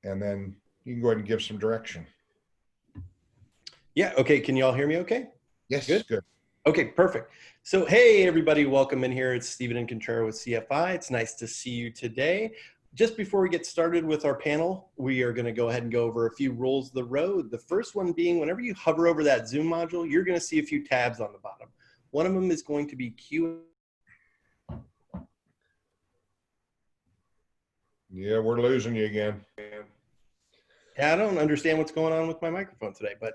and then you can go ahead and give some direction. Yeah. Okay. Can you all hear me okay? Yes. Good. Okay, perfect. So, hey, everybody, welcome in here. It's Stephen and Contrera with CFI. It's nice to see you today. Just before we get started with our panel, we are going to go ahead and go over a few rules of the road. The first one being, whenever you hover over that Zoom module, you're going to see a few tabs on the bottom. One of them is going to be Q. Yeah, we're losing you again. Yeah, I don't understand what's going on with my microphone today, but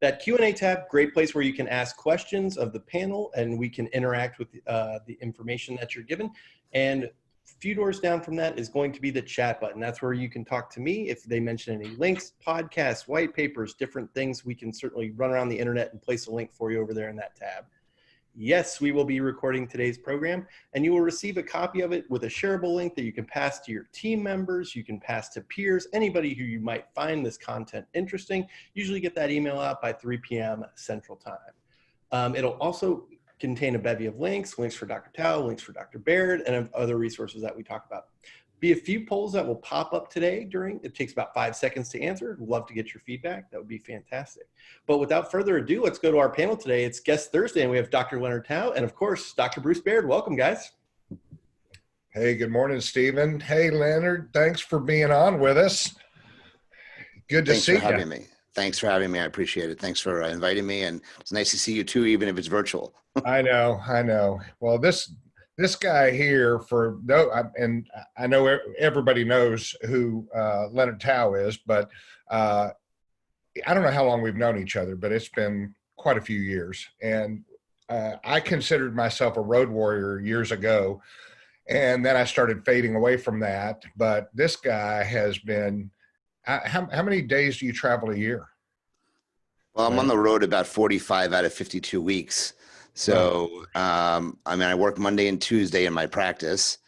that Q&A tab, great place where you can ask questions of the panel and we can interact with the information that you're given. And a few doors down from that is going to be the chat button. That's where you can talk to me. If they mention any links, podcasts, white papers, different things, we can certainly run around the internet and place a link for you over there in that tab. Yes, we will be recording today's program, and you will receive a copy of it with a shareable link that you can pass to your team members, you can pass to peers, anybody who you might find this content interesting. Usually get that email out by 3 p.m. Central Time. It'll also contain a bevy of links for Dr. Tao, links for Dr. Baird, and other resources that we talk about. Be a few polls that will pop up today it takes about 5 seconds to answer. We'd love to get your feedback. That would be fantastic. But without further ado, let's go to our panel today. It's Guest Thursday, and we have Dr. Leonard Tao and, of course, Dr. Bruce Baird. Welcome, guys. Hey, good morning, Stephen. Hey, Leonard. Thanks for being on with us. Good to see you. Thanks for having me. Thanks for having me. I appreciate it. Thanks for inviting me, and it's nice to see you too, even if it's virtual. I know. Well, this guy here, and I know everybody knows who Leonard Tao is, but I don't know how long we've known each other, but it's been quite a few years. And I considered myself a road warrior years ago, and then I started fading away from that. But this guy has been, how many days do you travel a year? Well, I'm on the road about 45 out of 52 weeks. So, I work Monday and Tuesday in my practice,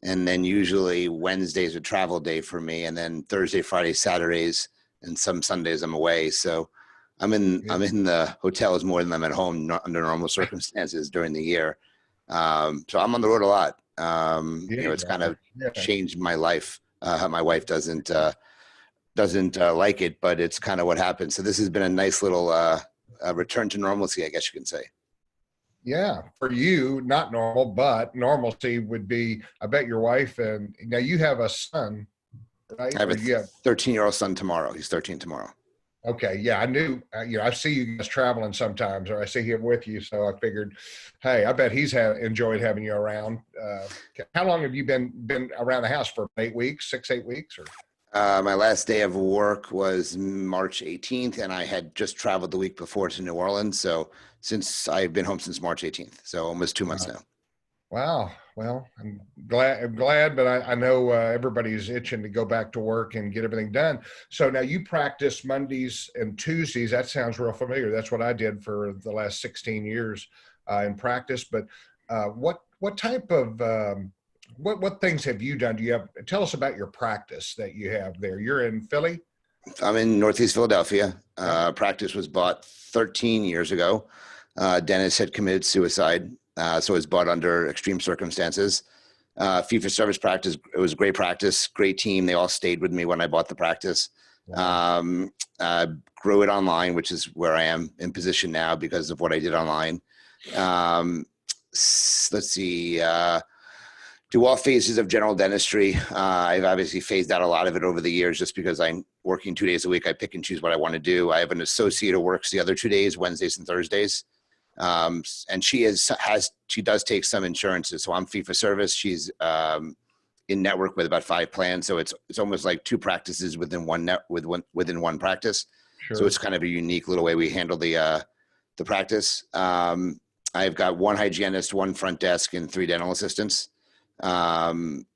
and then usually Wednesday's a travel day for me, and then Thursday, Friday, Saturdays, and some Sundays I'm away. So I'm in the hotels more than I'm at home under normal circumstances during the year. So I'm on the road a lot. It's kind of changed my life. My wife doesn't like it, but it's kind of what happens. So this has been a nice little return to normalcy, I guess you can say. Yeah, for you, not normal, but normalcy would be, I bet your wife, and now you have a son, right? I have a 13-year-old son tomorrow. He's 13 tomorrow. Okay, yeah, I knew, I see you guys traveling sometimes, or I see him with you, so I figured, hey, I bet he's enjoyed having you around. How long have you been around the house for? 8 weeks, 8 weeks? Or? My last day of work was March 18th, and I had just traveled the week before to New Orleans. So since I've been home since March 18th, so almost 2 months now. Wow. Well, I'm glad, but I know everybody's itching to go back to work and get everything done. So now you practice Mondays and Tuesdays. That sounds real familiar. That's what I did for the last 16 years in practice. But what type of what things have you done? Tell us about your practice that you have there. You're in Philly? I'm in Northeast Philadelphia. Practice was bought 13 years ago. Dentist had committed suicide, so it was bought under extreme circumstances. Fee-for-service practice, it was a great practice, great team. They all stayed with me when I bought the practice. Grew it online, which is where I am in position now because of what I did online. Let's see. Do all phases of general dentistry. I've obviously phased out a lot of it over the years just because I'm working 2 days a week. I pick and choose what I want to do. I have an associate who works the other 2 days, Wednesdays and Thursdays. And she does take some insurances. So I'm fee for service. She's in network with about 5 plans. So it's almost like 2 practices within within one practice. Sure. So it's kind of a unique little way we handle the practice. I've got 1 hygienist, 1 front desk, and 3 dental assistants. And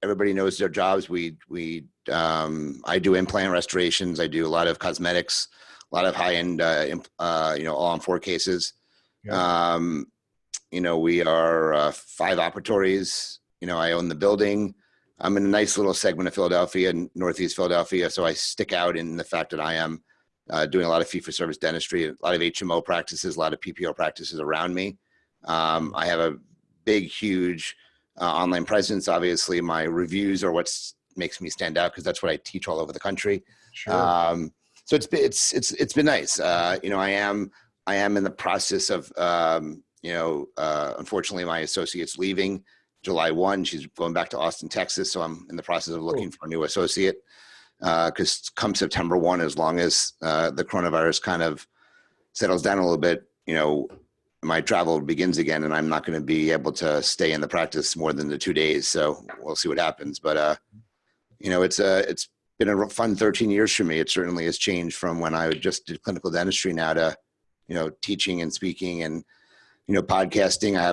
everybody knows their jobs. I do implant restorations. I do a lot of cosmetics, a lot of high-end, all on 4 cases. Yeah. We are 5 operatories. I own the building. I'm in a nice little segment of Philadelphia, Northeast Philadelphia. So I stick out in the fact that I am doing a lot of fee-for-service dentistry, a lot of HMO practices, a lot of PPO practices around me. I have a big, huge online presence. Obviously, my reviews are what's makes me stand out because that's what I teach all over the country. Sure. So it's been nice. You know, I am in the process of, unfortunately my associate's leaving July 1. She's going back to Austin, Texas. So I'm in the process of looking for a new associate. Because come September 1, as long as the coronavirus kind of settles down a little bit, you know, my travel begins again, and I'm not going to be able to stay in the practice more than the 2 days. So we'll see what happens. But you know, it's been a fun 13 years for me. It certainly has changed from when I just did clinical dentistry now to, you know, teaching and speaking and, you know, podcasting. I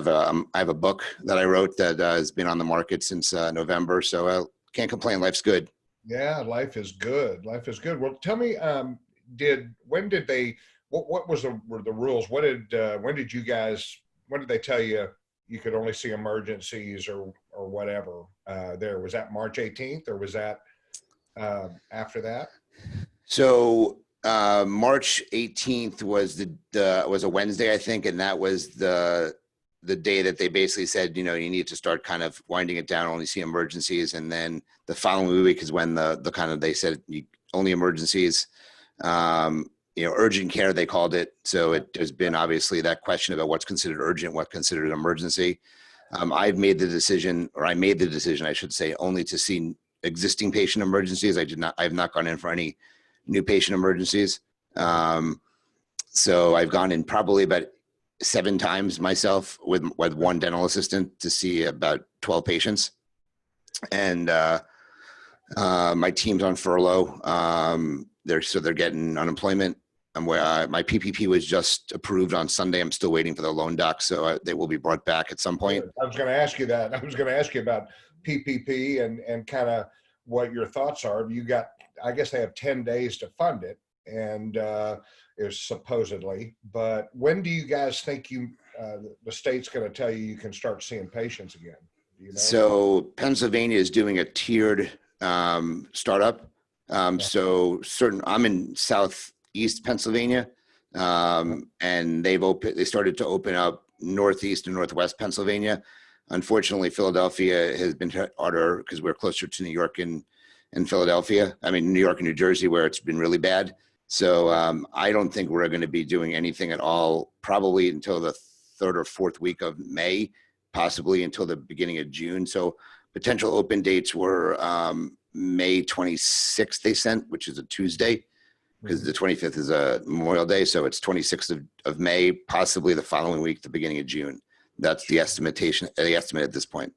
have a book that I wrote that has been on the market since November. So I can't complain. Life's good. Yeah, life is good. Life is good. Well, tell me, what were the rules? When did they tell you you could only see emergencies or whatever there? Was that March 18th or was that after that? So March 18th was was a Wednesday, I think. And that was the day that they basically said, you know, you need to start kind of winding it down, only see emergencies. And then the following week is when they said only emergencies, you know, urgent care, they called it. So there's been obviously that question about what's considered urgent, what's considered an emergency. I made the decision, I should say, only to see existing patient emergencies. I have not gone in for any new patient emergencies. So I've gone in probably about 7 times myself with one dental assistant to see about 12 patients. And my team's on furlough. They're getting unemployment. My PPP was just approved on Sunday. I'm still waiting for the loan doc, so they will be brought back at some point. I was going to ask you that. I was going to ask you about PPP and kind of what your thoughts are. I guess they have 10 days to fund it, and is supposedly. But when do you guys think the state's going to tell you can start seeing patients again? Do you know? So Pennsylvania is doing a tiered startup. So I'm in Southeast Pennsylvania, and they started to open up Northeast and Northwest Pennsylvania. Unfortunately, Philadelphia has been harder because we're closer to New York and Philadelphia. I mean, New York and New Jersey, where it's been really bad. So I don't think we're going to be doing anything at all, probably until the 3rd or 4th week of May, possibly until the beginning of June. So potential open dates were May 26th they sent, which is a Tuesday, because the 25th is a Memorial Day. So it's 26th of May, possibly the following week, the beginning of June. That's the estimate at this point.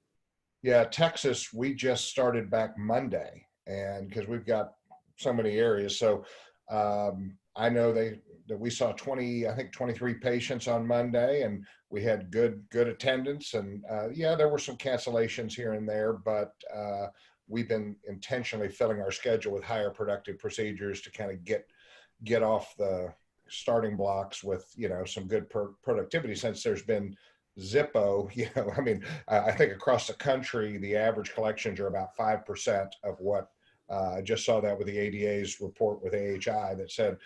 Yeah, Texas, we just started back Monday, and because we've got so many areas. So I know that we saw 23 patients on Monday, and we had good attendance. And yeah, there were some cancellations here and there, but we've been intentionally filling our schedule with higher productive procedures to kind of get off the starting blocks with, you know, some good productivity, since there's been Zippo, you know, I mean, I think across the country, the average collections are about 5% of what I just saw that with the ADA's report with AHI that said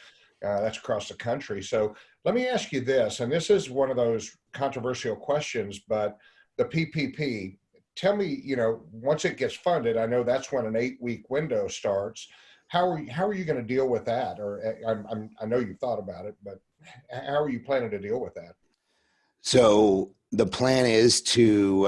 that's across the country. So let me ask you this, and this is one of those controversial questions, but the PPP, tell me, you know, once it gets funded, I know that's when an 8-week window starts. How are you going to deal with that? Or I know you've thought about it, but how are you planning to deal with that? So the plan is to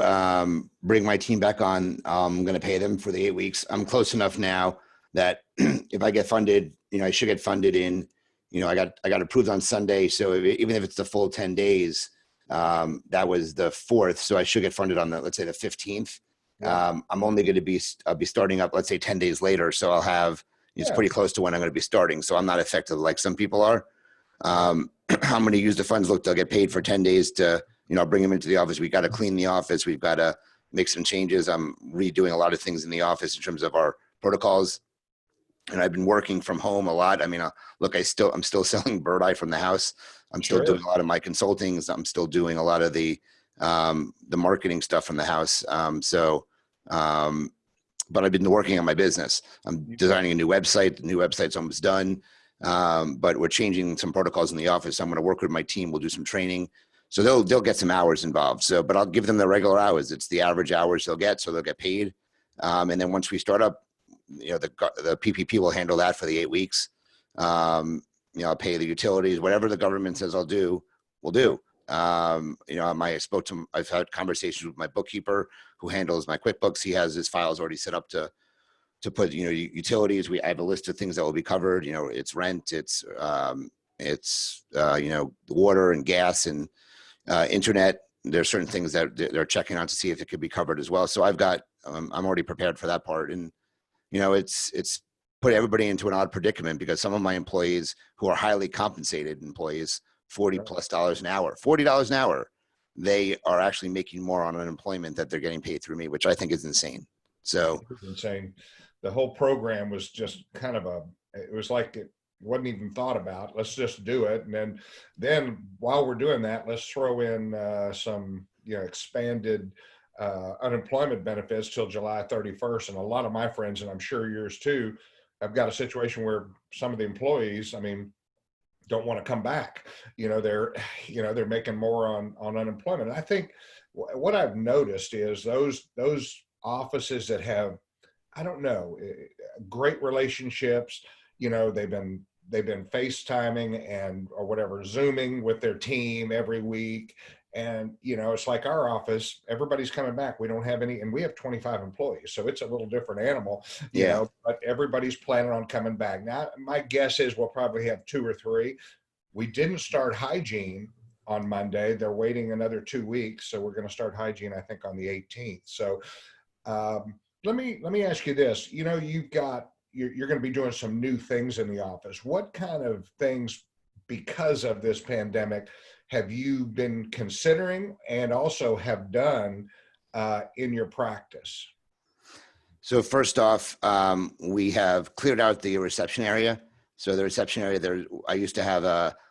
bring my team back on. I'm going to pay them for the 8 weeks. I'm close enough now that if I get funded, you know, I should get funded in, you know, I got approved on Sunday. So even if it's the full 10 days, that was the 4th. So I should get funded on let's say the 15th. Yeah. I'm only going to I'll be starting up, let's say 10 days later. So I'll have, it's pretty close to when I'm going to be starting. So I'm not affected like some people are. I'm going to use the funds. Look, they'll get paid for 10 days to, you know, bring them into the office. We've got to clean the office. We've got to make some changes. I'm redoing a lot of things in the office in terms of our protocols. And I've been working from home a lot. I mean, look, I'm still selling Bird Eye from the house. I'm still doing a lot of my consultings. I'm still doing a lot of the marketing stuff from the house. But I've been working on my business. I'm designing a new website. The new website's almost done. But we're changing some protocols in the office. I'm going to work with my team. We'll do some training. So they'll get some hours involved. So, but I'll give them the regular hours. It's the average hours they'll get. So they'll get paid. And then once we start up, the PPP will handle that for the 8 weeks. I'll pay the utilities, whatever the government says I'll do, we'll do. I've had conversations with my bookkeeper who handles my QuickBooks. He has his files already set up to put, utilities. I have a list of things that will be covered. It's rent, it's water and gas and internet. There's certain things that they're checking on to see if it could be covered as well. So I've got, I'm already prepared for that part. And, it's put everybody into an odd predicament because some of my employees who are highly compensated employees, $40+ an hour, $40 an hour, they are actually making more on unemployment that they're getting paid through me, which I think is insane. So it's insane. The whole program was just kind of it was like it wasn't even thought about. Let's just do it. And then while we're doing that, let's throw in some, expanded unemployment benefits till July 31st. And a lot of my friends, and I'm sure yours too, have got a situation where some of the employees, don't want to come back. They're making more on unemployment. And I think what I've noticed is those offices that have, great relationships, they've been FaceTiming or whatever, Zooming with their team every week. And, it's like our office, everybody's coming back. We don't have any, and we have 25 employees. So it's a little different animal, but everybody's planning on coming back. Now, my guess is we'll probably have 2 or 3. We didn't start hygiene on Monday. They're waiting another 2 weeks. So we're going to start hygiene, I think, on the 18th. So let me ask you this, you're going to be doing some new things in the office. What kind of things, because of this pandemic, have you been considering and also have done in your practice? So first off, we have cleared out the reception area. So the reception area there, I used to have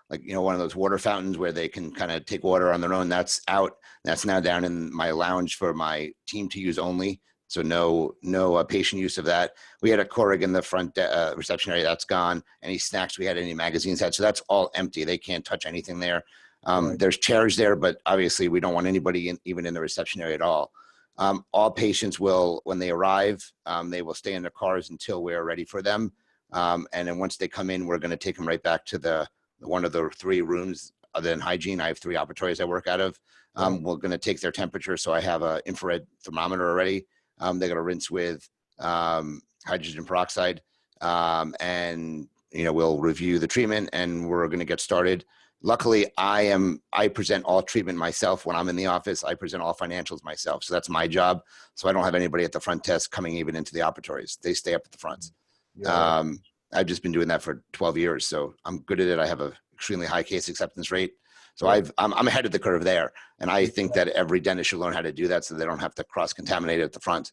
one of those water fountains where they can kind of take water on their own. That's out. That's now down in my lounge for my team to use only. So no patient use of that. We had a Keurig in the front reception area. That's gone. Any snacks we had, any magazines had. So that's all empty. They can't touch anything there. Right. There's chairs there, but obviously we don't want anybody even in the reception area at all. All patients will, when they arrive, they will stay in their cars until we're ready for them. And then once they come in, we're going to take them right back to one of the 3 rooms other than hygiene. I have 3 operatories I work out of. We're going to take their temperature. So I have an infrared thermometer already. They're going to rinse with hydrogen peroxide, and we'll review the treatment, and we're going to get started. Luckily, I present all treatment myself when I'm in the office. I present all financials myself, so that's my job. So I don't have anybody at the front desk coming even into the operatories. They stay up at the front. Yeah. I've just been doing that for 12 years, so I'm good at it. I have an extremely high case acceptance rate. So I'm ahead of the curve there. And I think that every dentist should learn how to do that so they don't have to cross-contaminate at the front.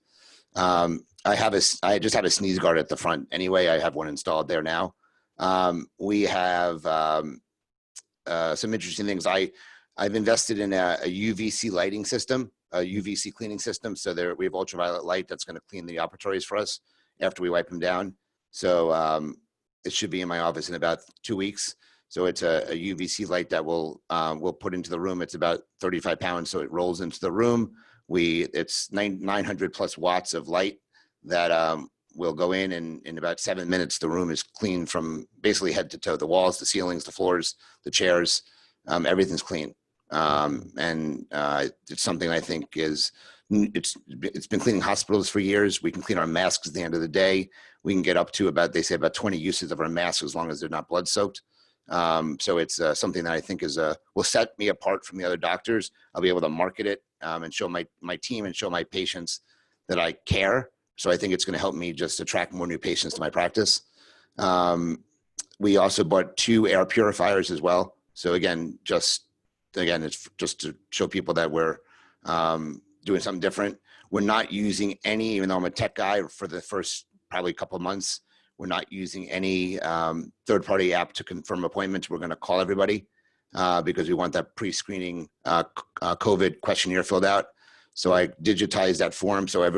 I just have a sneeze guard at the front anyway. I have one installed there now. We have some interesting things. I've invested in a UVC lighting system, a UVC cleaning system. So we have ultraviolet light that's going to clean the operatories for us after we wipe them down. So it should be in my office in about 2 weeks. So it's a UVC light that we'll put into the room. It's about 35 pounds. So it rolls into the room. It's 900 plus watts of light that will go in, and in about 7 minutes, the room is clean from basically head to toe. The walls, the ceilings, the floors, the chairs, everything's clean. And it's something I think it's been cleaning hospitals for years. We can clean our masks at the end of the day. We can get up to they say about 20 uses of our masks as long as they're not blood soaked. So it's something that I think will set me apart from the other doctors. I'll be able to market it and show my team and show my patients that I care. So I think it's going to help me just attract more new patients to my practice. We also bought 2 air purifiers as well. So again, it's just to show people that we're doing something different. We're not using any, even though I'm a tech guy, for the first probably couple of months, we're not using any third-party app to confirm appointments. We're going to call everybody because we want that pre-screening COVID questionnaire filled out. So I digitized that form, so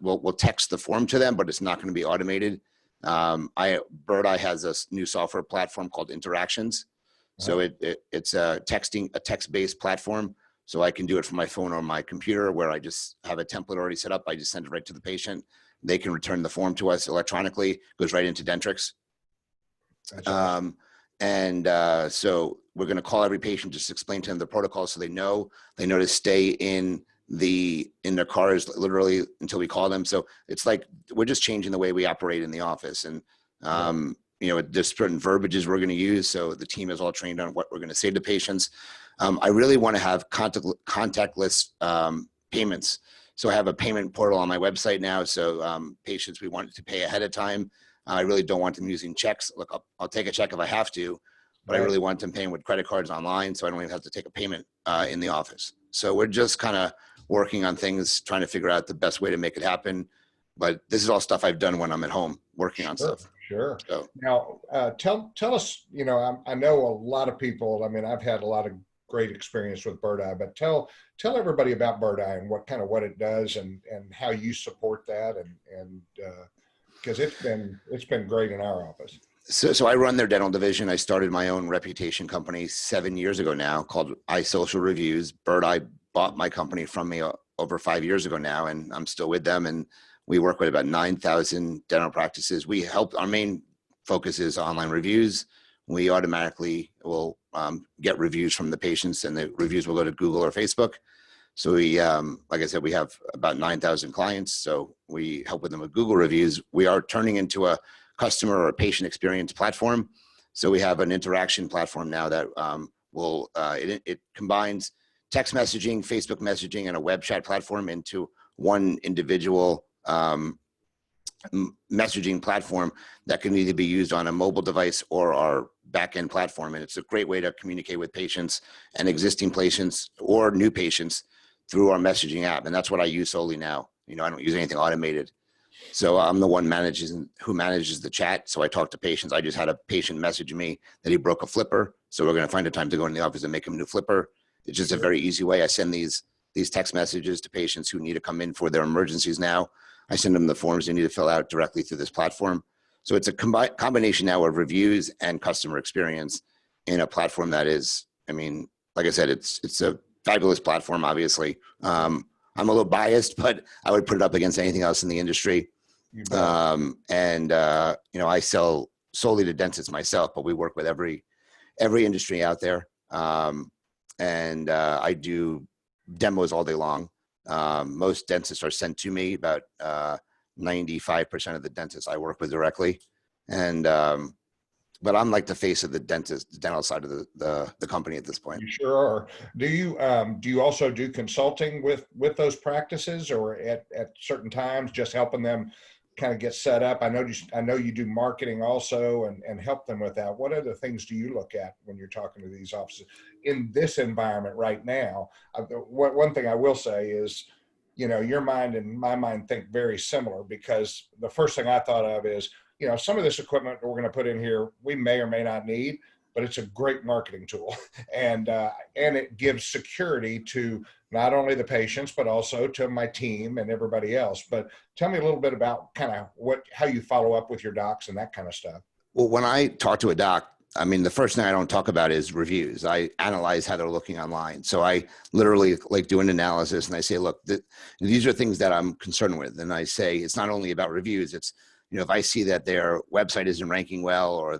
we'll text the form to them, but it's not going to be automated. Baird has a new software platform called Interactions. So it's a text-based platform. So I can do it from my phone or my computer, where I just have a template already set up. I just send it right to the patient. They can return the form to us electronically, goes right into Dentrix. That's awesome. So we're going to call every patient, just explain to them the protocol so they know to stay in their cars literally until we call them. So it's like we're just changing the way we operate in the office. And there's certain verbiages we're going to use, so the team is all trained on what we're going to say to patients. I really want to have contactless payments. So I have a payment portal on my website now. So patients, we want to pay ahead of time. I really don't want them using checks. Look, I'll take a check if I have to, but I really want them paying with credit cards online, so I don't even have to take a payment in the office. So we're just kind of working on things, trying to figure out the best way to make it happen. But this is all stuff I've done when I'm at home working on stuff. Sure. So now, tell us. I know a lot of people. I mean, I've had a lot of great experience with Bird Eye, but tell everybody about Bird Eye and what it does and how you support that and because it's been great in our office. So I run their dental division. I started my own reputation company 7 years ago now called iSocial Reviews. Bird Eye bought my company from me over 5 years ago now, and I'm still with them. And we work with about 9,000 dental practices. Our main focus is online reviews. We automatically will get reviews from the patients, and the reviews will go to Google or Facebook. So we, like I said, we have about 9,000 clients. So we help with them with Google reviews. We are turning into a customer or patient experience platform. So we have an interaction platform now that it combines text messaging, Facebook messaging, and a web chat platform into one individual messaging platform that can either be used on a mobile device or our back-end platform. And it's a great way to communicate with patients and existing patients or new patients through our messaging app. And that's what I use solely now. I don't use anything automated. So I'm the one who manages the chat. So I talk to patients. I just had a patient message me that he broke a flipper. So we're going to find a time to go in the office and make him a new flipper. It's just a very easy way. I send these text messages to patients who need to come in for their emergencies now. I send them the forms they need to fill out directly through this platform. So it's a combination now of reviews and customer experience in a platform that is, like I said, it's a fabulous platform, obviously. I'm a little biased, but I would put it up against anything else in the industry. I sell solely to dentists myself, but we work with every industry out there. I do demos all day long. Most dentists are sent to me. About 95% of the dentists I work with directly. But I'm like the face of the dental side of the company at this point. You sure are. Do you also do consulting with those practices, or at certain times, just helping them kind of get set up? I know you do marketing also and help them with that. What other things do you look at when you're talking to these offices in this environment right now? One thing I will say is, your mind and my mind think very similar, because the first thing I thought of is, some of this equipment we're going to put in here, we may or may not need, but it's a great marketing tool. And it gives security to not only the patients, but also to my team and everybody else. But tell me a little bit about kind of how you follow up with your docs and that kind of stuff. Well, when I talk to a doc, the first thing I don't talk about is reviews. I analyze how they're looking online. So I literally do an analysis, and I say, look, these are things that I'm concerned with. And I say, it's not only about reviews. It's, if I see that their website isn't ranking well, or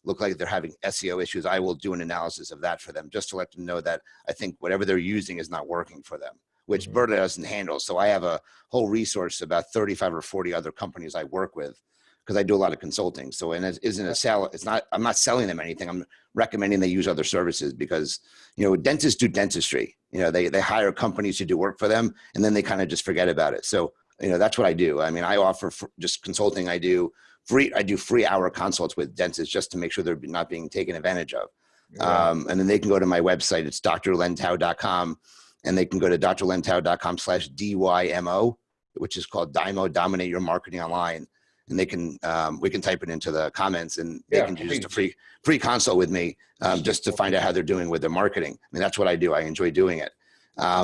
look like they're having SEO issues, I will do an analysis of that for them, just to let them know that I think whatever they're using is not working for them, which Baird doesn't handle. So I have a whole resource, about 35 or 40 other companies I work with, because I do a lot of consulting. So, and it isn't a sell. I'm not selling them anything. I'm recommending they use other services, because, dentists do dentistry. They hire companies to do work for them, and then they kind of just forget about it. So, that's what I do. I offer just consulting. I do free hour consults with dentists, just to make sure they're not being taken advantage of. Yeah. And then they can go to my website. It's drlentau.com, and they can go to drlentau.com/DYMO, which is called DYMO, Dominate Your Marketing Online. And they can, we can type it into the comments, and they can do just a free consult with me, just to find out how they're doing with their marketing. That's what I do. I enjoy doing it.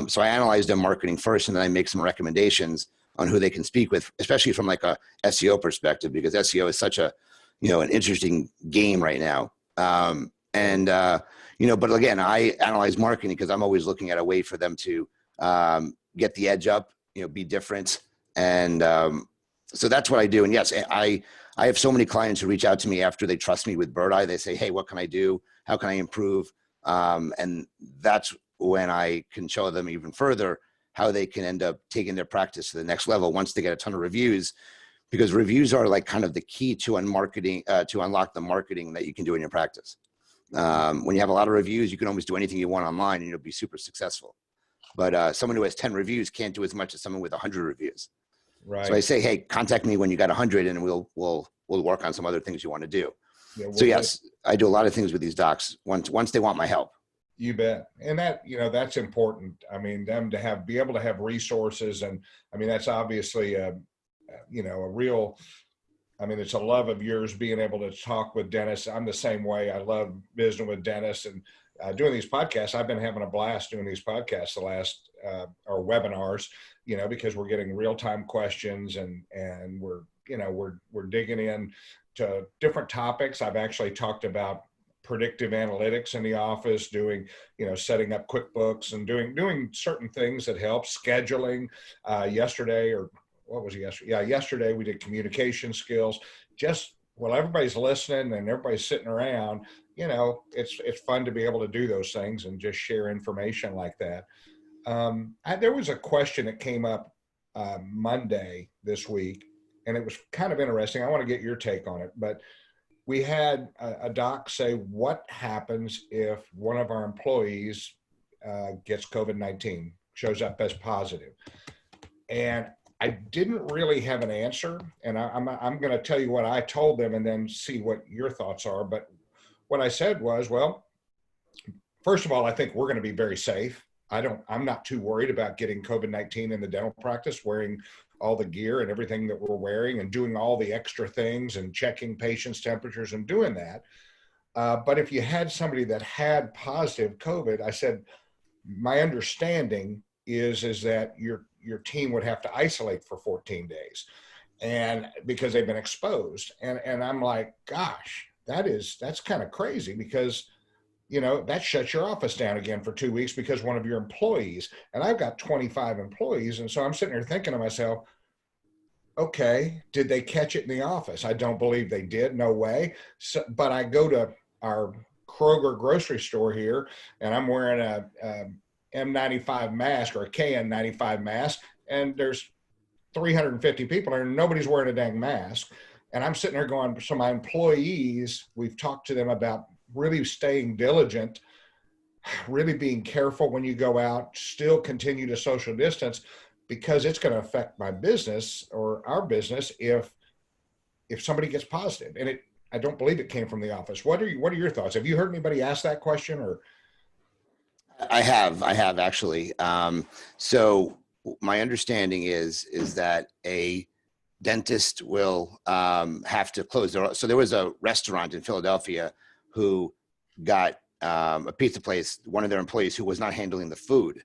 So I analyze their marketing first, and then I make some recommendations on who they can speak with, especially from like a SEO perspective, because SEO is such an interesting game right now. But again, I analyze marketing because I'm always looking at a way for them to get the edge up, be different, and So that's what I do. And yes, I have so many clients who reach out to me after they trust me with Bird Eye. They say, hey, what can I do? How can I improve? And that's when I can show them even further how they can end up taking their practice to the next level once they get a ton of reviews, because reviews are like kind of the key to to unlock the marketing that you can do in your practice. When you have a lot of reviews, you can almost do anything you want online and you'll be super successful. But someone who has 10 reviews can't do as much as someone with 100 reviews. Right. So I say, hey, contact me when you got 100 and we'll work on some other things you want to do. Yeah, So yes, I do a lot of things with these docs once they want my help. You bet. And that, that's important. I mean, them to be able to have resources. And I mean, that's obviously a real, I mean, it's a love of yours being able to talk with dentists. I'm the same way. I love visiting with dentists and doing these podcasts. I've been having a blast doing these podcasts the last, or webinars, because we're getting real-time questions and we're digging in to different topics. I've actually talked about predictive analytics in the office, doing, setting up QuickBooks and doing certain things that help scheduling. Yesterday, or what was it yesterday? Yeah, yesterday we did communication skills. Just while everybody's listening and everybody's sitting around, it's fun to be able to do those things and just share information like that. There was a question that came up Monday this week, and it was kind of interesting. I want to get your take on it, but we had a doc say, what happens if one of our employees gets COVID-19, shows up as positive? And I didn't really have an answer. And I'm going to tell you what I told them and then see what your thoughts are. But what I said was, well, first of all, I think we're going to be very safe. I'm not too worried about getting COVID-19 in the dental practice, wearing all the gear and everything that we're wearing and doing all the extra things and checking patients' temperatures and doing that. But if you had somebody that had positive COVID, I said, my understanding is that your team would have to isolate for 14 days, and because they've been exposed. And I'm like, gosh, that's kind of crazy, because that shuts your office down again for 2 weeks because one of your employees, and I've got 25 employees. And so I'm sitting there thinking to myself, okay, did they catch it in the office? I don't believe they did. No way. So, but I go to our Kroger grocery store here and I'm wearing a M95 mask or a KN95 mask, and there's 350 people there and nobody's wearing a dang mask. And I'm sitting there going, so my employees, we've talked to them about really staying diligent, really being careful when you go out, still continue to social distance, because it's going to affect my business or our business if somebody gets positive. And I don't believe it came from the office. What are your thoughts? Have you heard anybody ask that question? Or I have actually. So my understanding is that a dentist will have to close their. So there was a restaurant in Philadelphia who got a pizza place, one of their employees who was not handling the food,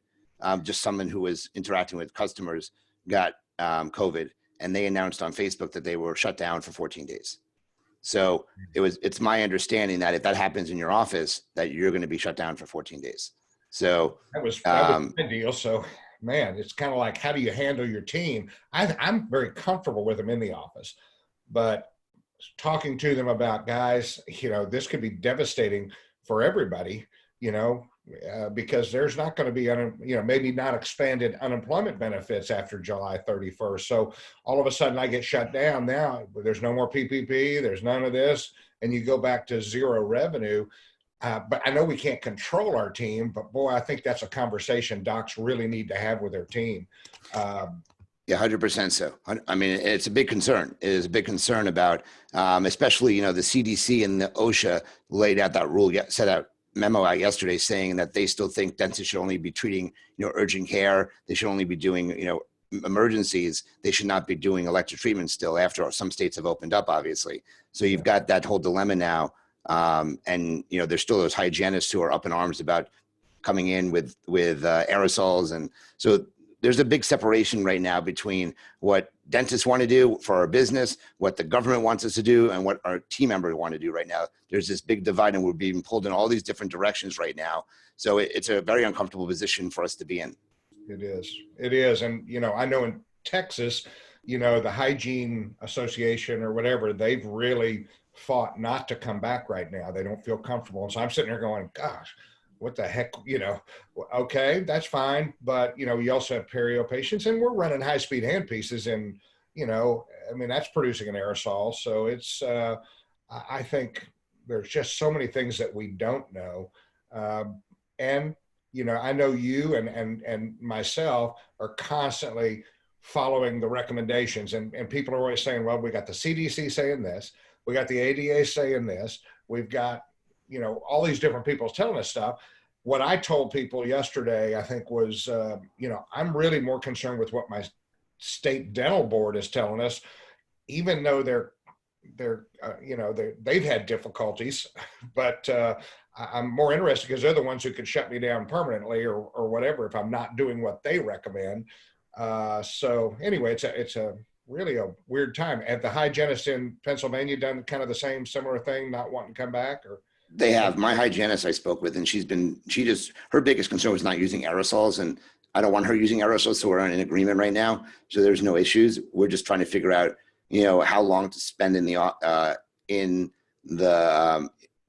just someone who was interacting with customers got COVID, and they announced on Facebook that they were shut down for 14 days. So it's my understanding that if that happens in your office, that you're going to be shut down for 14 days. So that was my deal. So man, it's kind of like, how do you handle your team? I'm very comfortable with them in the office, but talking to them about, guys, this could be devastating for everybody, because there's not going to be, maybe not expanded unemployment benefits after July 31st. So all of a sudden I get shut down. Now there's no more PPP, there's none of this, and you go back to zero revenue. But I know we can't control our team, but boy, I think that's a conversation docs really need to have with their team. Yeah, 100% so. I mean, it's a big concern. It is a big concern about, especially, the CDC and the OSHA laid out that rule, set out memo out yesterday saying that they still think dentists should only be treating, urgent care. They should only be doing, emergencies. They should not be doing elective treatment still, after some states have opened up, obviously. So you've got that whole dilemma now. And, there's still those hygienists who are up in arms about coming in with aerosols. And so there's a big separation right now between what dentists want to do for our business, what the government wants us to do, and what our team members want to do right now. There's this big divide, and we're being pulled in all these different directions right now. So it's a very uncomfortable position for us to be in. It is. And, I know in Texas, the Hygiene Association or whatever, they've really fought not to come back right now. They don't feel comfortable. And so I'm sitting here going, gosh, what the heck, okay, that's fine. But, you also have perio patients, and we're running high-speed handpieces, and, that's producing an aerosol. So it's, I think there's just so many things that we don't know. And, I know you and myself are constantly following the recommendations, and people are always saying, well, we got the CDC saying this, we got the ADA saying this, we've got, all these different people telling us stuff. What I told people yesterday, I think was, I'm really more concerned with what my state dental board is telling us, even though they've had difficulties, but I'm more interested because they're the ones who could shut me down permanently or whatever if I'm not doing what they recommend. So anyway, it's a really a weird time. Have the hygienist in Pennsylvania done kind of the similar thing, not wanting to come back? Or They have. My hygienist I spoke with, and her biggest concern was not using aerosols, and I don't want her using aerosols, so we're in agreement right now. So there's no issues. We're just trying to figure out, how long to spend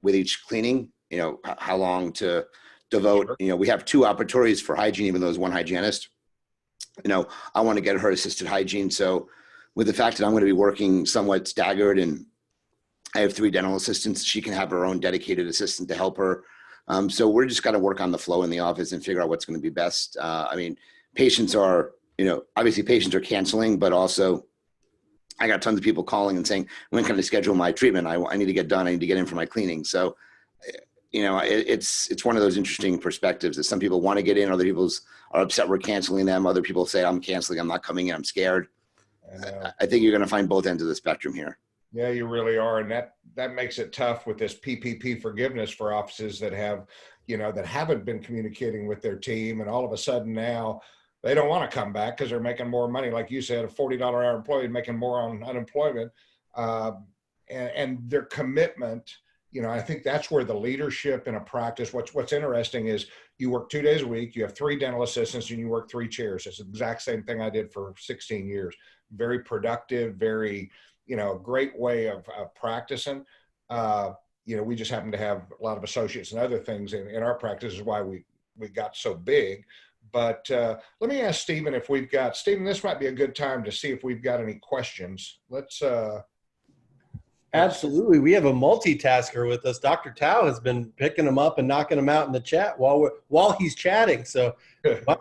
with each cleaning, how long to devote. Sure. We have 2 operatories for hygiene, even though there's 1 hygienist. I want to get her assisted hygiene. So with the fact that I'm going to be working somewhat staggered, and I have 3 dental assistants, she can have her own dedicated assistant to help her. So we're just got to work on the flow in the office and figure out what's going to be best. Patients are, obviously patients are canceling, but also I got tons of people calling and saying, when can I schedule my treatment? I need to get done. I need to get in for my cleaning. So, it's one of those interesting perspectives that some people want to get in, other people are upset we're canceling them. Other people say, I'm canceling, I'm not coming in, I'm scared. I think you're going to find both ends of the spectrum here. Yeah, you really are. And that makes it tough with this PPP forgiveness for offices that have, that haven't been communicating with their team. And all of a sudden now they don't want to come back because they're making more money. Like you said, a $40 an hour employee making more on unemployment. And their commitment, I think that's where the leadership in a practice, what's interesting is you work 2 days a week, you have 3 dental assistants, and you work 3 chairs. It's the exact same thing I did for 16 years. Very productive, very, great way of practicing. We just happen to have a lot of associates and other things in our practice, is why we got so big. But let me ask Stephen Stephen, this might be a good time to see if we've got any questions. Absolutely. We have a multitasker with us. Dr. Tao has been picking them up and knocking them out in the chat while he's chatting. So wow,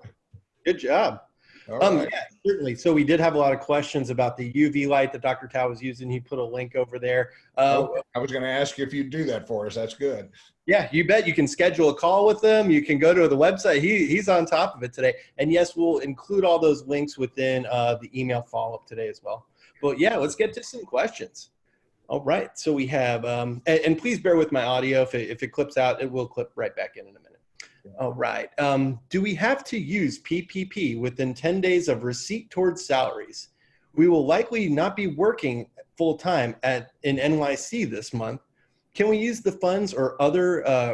good job. Right. Yeah, certainly. So we did have a lot of questions about the UV light that Dr. Tao was using. He put a link over there. I was going to ask you if you'd do that for us. That's good. Yeah, you bet. You can schedule a call with him. You can go to the website. He's on top of it today. And yes, we'll include all those links within the email follow-up today as well. But yeah, let's get to some questions. All right. So we have, and please bear with my audio. If it clips out, it will clip right back in a minute. All right. Do we have to use PPP within 10 days of receipt towards salaries? We will likely not be working full-time in NYC this month. Can we use the funds or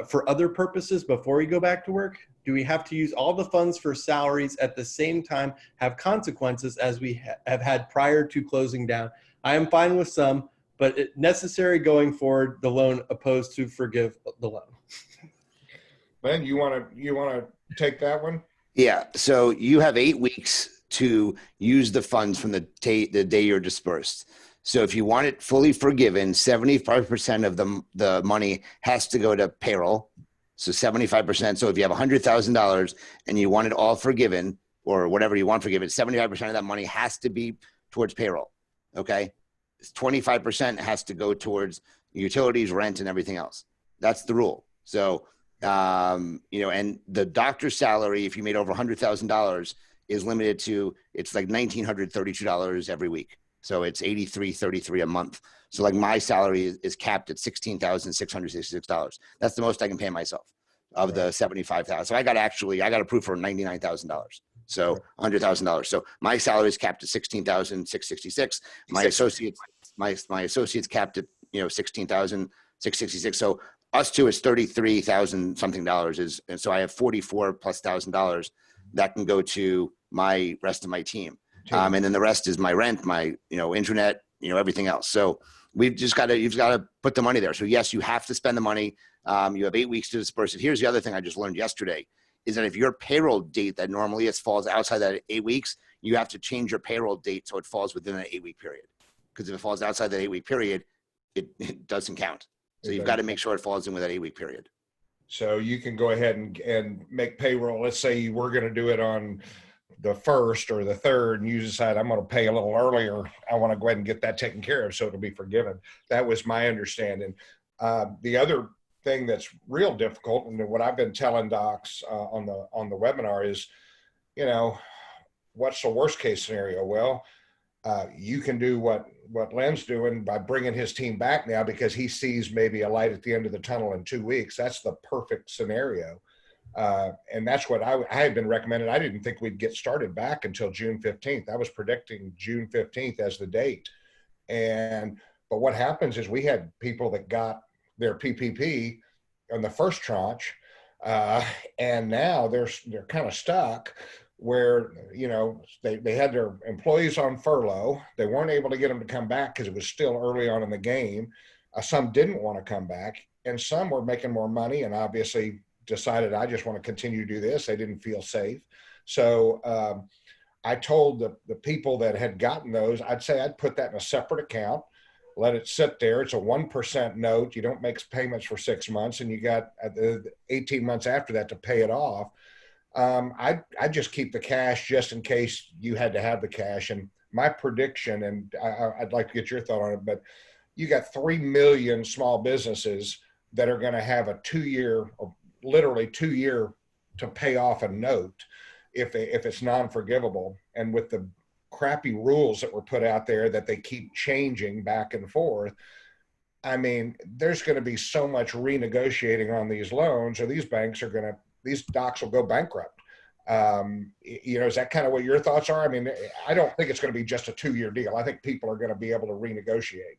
for other purposes before we go back to work? Do we have to use all the funds for salaries at the same time, have consequences as we have had prior to closing down? I am fine with some, but it necessary going forward, the loan opposed to forgive the loan. Ben, you want to take that one? Yeah. So you have 8 weeks to use the funds from the day you're dispersed. So if you want it fully forgiven, 75% of the money has to go to payroll. So 75%. So if you have $100,000 and you want it all forgiven, or whatever you want forgiven, 75% of that money has to be towards payroll. Okay. 25% has to go towards utilities, rent, and everything else. That's the rule. So, and the doctor's salary, if you made over $100,000, is limited to, it's like $1,932 every week. So it's $83.33 a month. So like my salary is capped at $16,666. That's the most I can pay myself of the $75,000. So I got approved for $99,000. So $100,000. So my salary is capped at $16,666. My associates capped at $16,666. So us two is $33,000 something dollars, and so I have $44,000+ that can go to my rest of my team. Team. And then the rest is my rent, my, internet, everything else. So you've got to put the money there. So yes, you have to spend the money. You have 8 weeks to disperse it. Here's the other thing I just learned yesterday is that if your payroll date that normally falls outside that 8 weeks, you have to change your payroll date so it falls within an 8 week period. Because if it falls outside that 8 week period, it doesn't count. So you've got to make sure it falls in with that 8 week period. So you can go ahead and make payroll. Let's say you were going to do it on the 1st or the 3rd, and you decide I'm going to pay a little earlier. I want to go ahead and get that taken care of so it'll be forgiven. That was my understanding. The other thing that's real difficult, and what I've been telling docs on the webinar is, what's the worst case scenario? Well, you can do what Len's doing by bringing his team back now because he sees maybe a light at the end of the tunnel in 2 weeks. That's the perfect scenario. And that's what I had been recommended. I didn't think we'd get started back until June 15th. I was predicting June 15th as the date. But what happens is we had people that got their PPP on the first tranche, and now they're kind of stuck where, they had their employees on furlough. They weren't able to get them to come back because it was still early on in the game. Some didn't want to come back, and some were making more money and obviously decided, I just want to continue to do this. They didn't feel safe. So I told the people that had gotten those, I'd say I'd put that in a separate account, let it sit there. It's a 1% note. You don't make payments for 6 months, and you got 18 months after that to pay it off. I just keep the cash just in case you had to have the cash. And my prediction, and I'd like to get your thought on it, but you got 3 million small businesses that are going to have a 2-year, or literally 2 year to pay off a note if it's non-forgivable. And with the crappy rules that were put out there that they keep changing back and forth, I mean, there's going to be so much renegotiating on these loans, or these docs will go bankrupt. Is that kind of what your thoughts are? I mean, I don't think it's going to be just a 2-year deal. I think people are going to be able to renegotiate.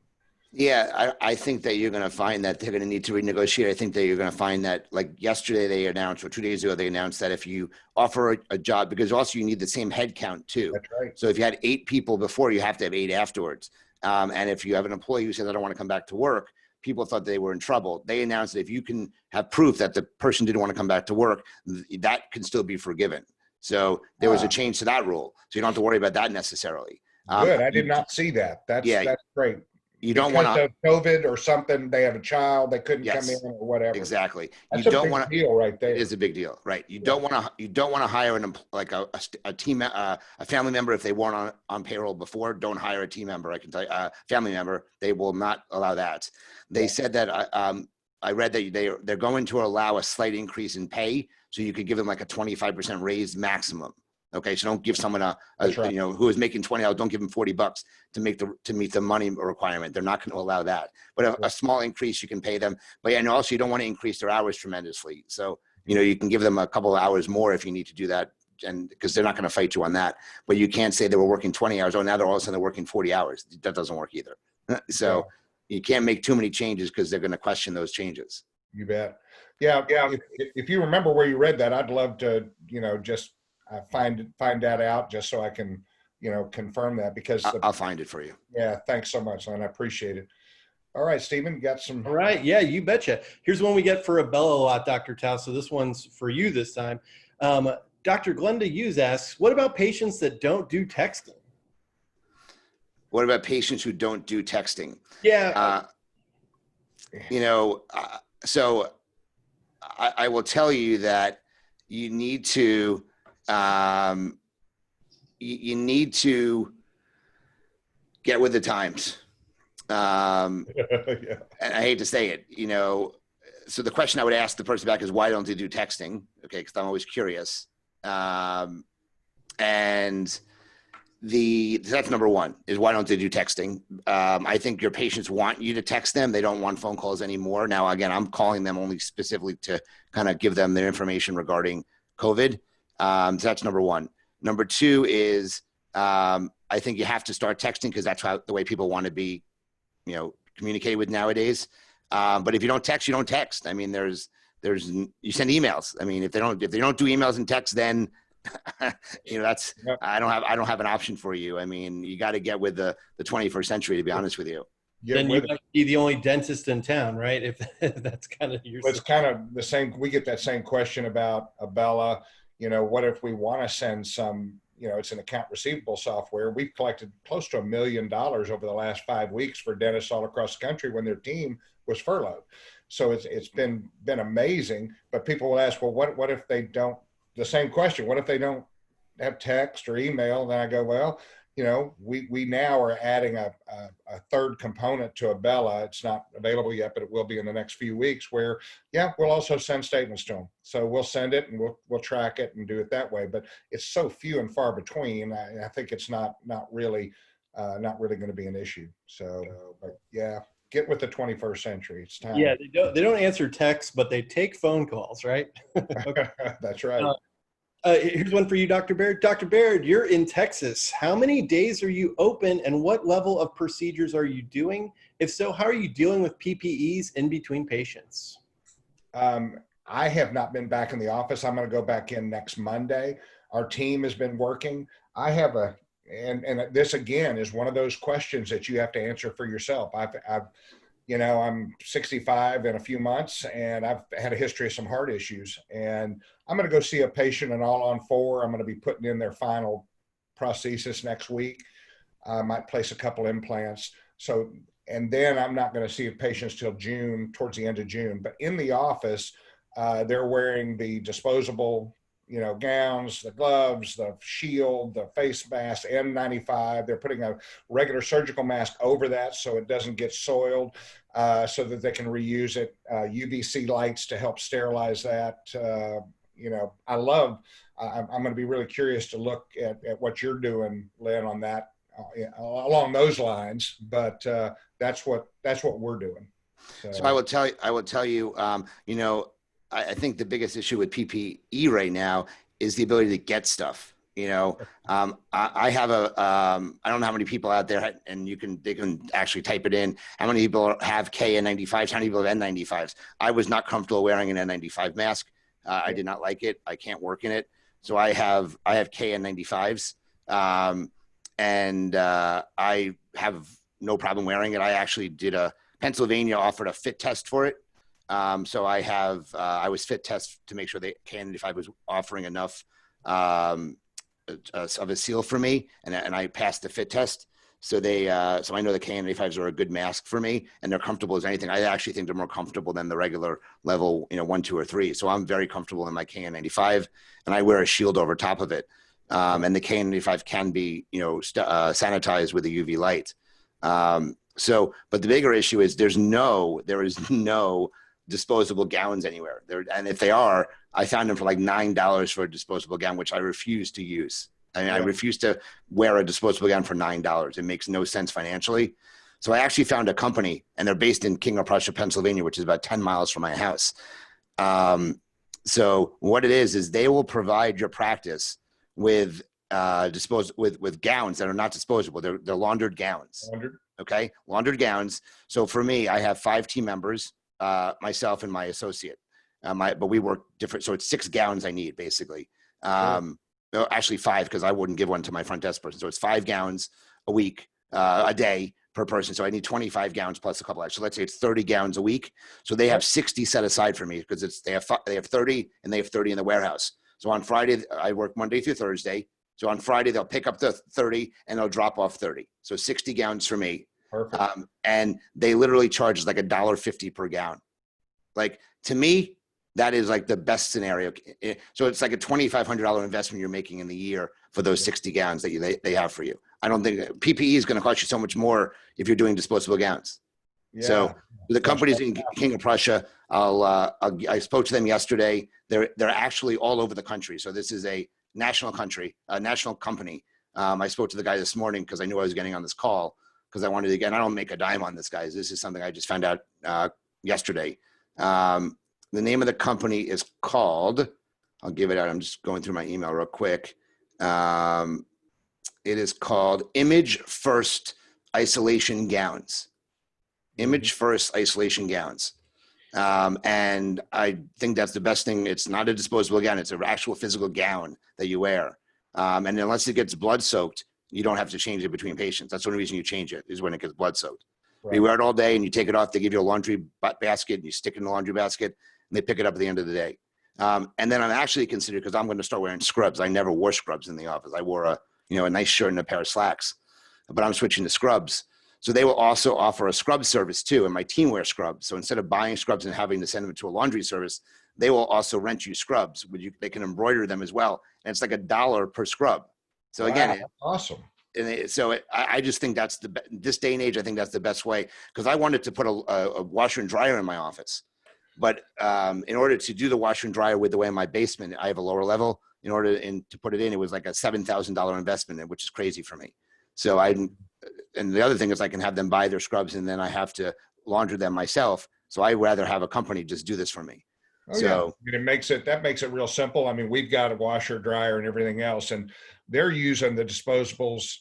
Yeah, I think that you're going to find that they're going to need to renegotiate. I think that you're going to find that, like yesterday they announced, or 2 days ago they announced that if you offer a job, because also you need the same head count too. That's right. So if you had 8 people before, you have to have 8 afterwards. And if you have an employee who says, I don't want to come back to work, people thought they were in trouble. They announced that if you can have proof that the person didn't want to come back to work, that can still be forgiven. So there was a change to that rule. So you don't have to worry about that necessarily. Good. I did not see that. That's great. You don't want to COVID or something. They have a child. They couldn't come in or whatever. Exactly. That's you don't want to deal right there. It is a big deal, right? You don't want to hire a team, a family member if they weren't on payroll before. Don't hire a team member. I can tell you, a family member. They will not allow that. They said that I read that they're going to allow a slight increase in pay, so you could give them like a 25% raise maximum. Okay, so don't give someone who is making $20, don't give them $40 to meet the money requirement. They're not going to allow that. But a small increase you can pay them. But and also you don't want to increase their hours tremendously. So you can give them a couple of hours more if you need to do that, and because they're not going to fight you on that. But you can't say they were working 20 hours. Oh, now they're all of a sudden they're working 40 hours. That doesn't work either. So you can't make too many changes because they're going to question those changes. You bet. Yeah. If you remember where you read that, I'd love to just find that out just so I can, confirm that, because I'll find it for you. Yeah. Thanks so much, Len. I appreciate it. All right, Stephen, you got some. All right. Yeah, you betcha. Here's one we get for Abella a lot, Dr. Tao. So this one's for you this time. Dr. Glenda Hughes asks, what about patients that don't do texting? What about patients who don't do texting? Yeah. So I will tell you that you need to, you need to get with the times. And I hate to say it, so the question I would ask the person back is, why don't they do texting? Okay. Because I'm always curious. And that's number one, is why don't they do texting? I think your patients want you to text them. They don't want phone calls anymore. Now, again, I'm calling them only specifically to kind of give them their information regarding COVID. So that's number one. Number two is, I think you have to start texting, because that's the way people want to be, communicated with nowadays. But if you don't text, you don't text. I mean, you send emails. I mean, if they don't do emails and text, then you know, that's, Yep. I don't have an option for you. I mean, you got to get with the 21st century, to be honest with you. Get Then you with it. might be the only dentist in town, right? If that's kind of your. Well, it's kind of the same. We get that same question about Abella. You know, what if we want to send some, you know, it's an account receivable software. We've collected close to $1 million over the last 5 weeks for dentists all across the country when their team was furloughed. So it's been amazing. But people will ask, well, what if they don't, the same question, what if they don't have text or email? And then I go, well, you know, we now are adding a third component to Abella. It's not available yet, but it will be in the next few weeks, where, yeah, we'll also send statements to them. So we'll send it and we'll track it and do it that way. But it's so few and far between. I think it's not really going to be an issue. So, but yeah, get with the 21st century. It's time. Yeah, they don't answer texts, but they take phone calls, right? Okay. That's right. Here's one for you, Dr. Baird. Dr. Baird, you're in Texas. How many days are you open, and what level of procedures are you doing? If so, how are you dealing with PPEs in between patients? I have not been back in the office. I'm going to go back in next Monday. Our team has been working. I have and this again is one of those questions that you have to answer for yourself. I've you know, I'm 65 in a few months, and I've had a history of some heart issues. And I'm going to go see a patient in all on 4. I'm going to be putting in their final prosthesis next week. I might place a couple implants. So, and then I'm not going to see patients till June, towards the end of June. But in the office, they're wearing the disposable, you know, gowns, the gloves, the shield, the face mask, N95. They're putting a regular surgical mask over that so it doesn't get soiled, so that they can reuse it. UVC lights to help sterilize that. You know, I'm going to be really curious to look at what you're doing, Len, on that, along those lines. But that's what we're doing. So I will tell you, you know, I think the biggest issue with PPE right now is the ability to get stuff. You know, I have I don't know how many people out there, and they can actually type it in. How many people have KN95s? How many people have N95s? I was not comfortable wearing an N95 mask. I did not like it. I can't work in it. So I have KN95s, and I have no problem wearing it. I actually Pennsylvania offered a fit test for it. So I was fit test to make sure the KN95 was offering enough of a seal for me, and I passed the fit test. So so I know the KN95s are a good mask for me, and they're comfortable as anything. I actually think they're more comfortable than the regular level, you know, 1, 2, or 3. So I'm very comfortable in my KN95, and I wear a shield over top of it. And the KN95 can be, you know, sanitized with a UV light. But the bigger issue is there is no disposable gowns anywhere there. And if they are, I found them for like $9 for a disposable gown, which I refuse to use. I mean, I refuse to wear a disposable gown for $9. It makes no sense financially. So I actually found a company, and they're based in King of Prussia, Pennsylvania, which is about 10 miles from my house. So what it is they will provide your practice with with gowns that are not disposable. They're laundered gowns. Okay, laundered gowns. So for me, I have 5 team members, myself and my associate. But we work different. So it's 6 gowns I need basically. No, actually 5, because I wouldn't give one to my front desk person. So it's 5 gowns a week, a day per person. So I need 25 gowns plus a couple extra. So let's say it's 30 gowns a week. So they have 60 set aside for me, because they have 30 and they have 30 in the warehouse. So on Friday, I work Monday through Thursday. So on Friday, they'll pick up the 30 and they'll drop off 30. So 60 gowns for me. Perfect. And they literally charge like $1.50 per gown. Like, to me, that is like the best scenario. So it's like a $2,500 investment you're making in the year for those 60 gowns that they have for you. I don't think PPE is going to cost you so much more if you're doing disposable gowns. Yeah. So the companies in King of Prussia, I spoke to them yesterday. They're actually all over the country. So this is a national company. I spoke to the guy this morning because I knew I was getting on this call, because I wanted to get, I don't make a dime on this, guys. This is something I just found out yesterday. The name of the company is called, I'll give it out. I'm just going through my email real quick. It is called Image First Isolation Gowns. Image First Isolation Gowns. And I think that's the best thing. It's not a disposable gown. It's an actual physical gown that you wear. And unless it gets blood soaked, you don't have to change it between patients. That's the only reason you change it is when it gets blood soaked. But you Right. wear it all day and you take it off. They give you a laundry basket and you stick it in the laundry basket and they pick it up at the end of the day. And then I'm actually considered, because I'm going to start wearing scrubs. I never wore scrubs in the office. I wore a nice shirt and a pair of slacks, but I'm switching to scrubs. So they will also offer a scrub service too, and my team wears scrubs. So instead of buying scrubs and having to send them to a laundry service, they will also rent you scrubs. They can embroider them as well, and it's like $1 per scrub. So Wow, again, that's awesome. I just think that's this day and age. I think that's the best way, because I wanted to put a washer and dryer in my office, but in order to do the washer and dryer with the way in my basement, I have a lower level. In order to put it in, it was like a $7,000 investment, which is crazy for me. So and the other thing is I can have them buy their scrubs and then I have to launder them myself. So I'd rather have a company just do this for me. Oh, So yeah. And that makes it real simple. I mean, we've got a washer, dryer, and everything else, and they're using the disposables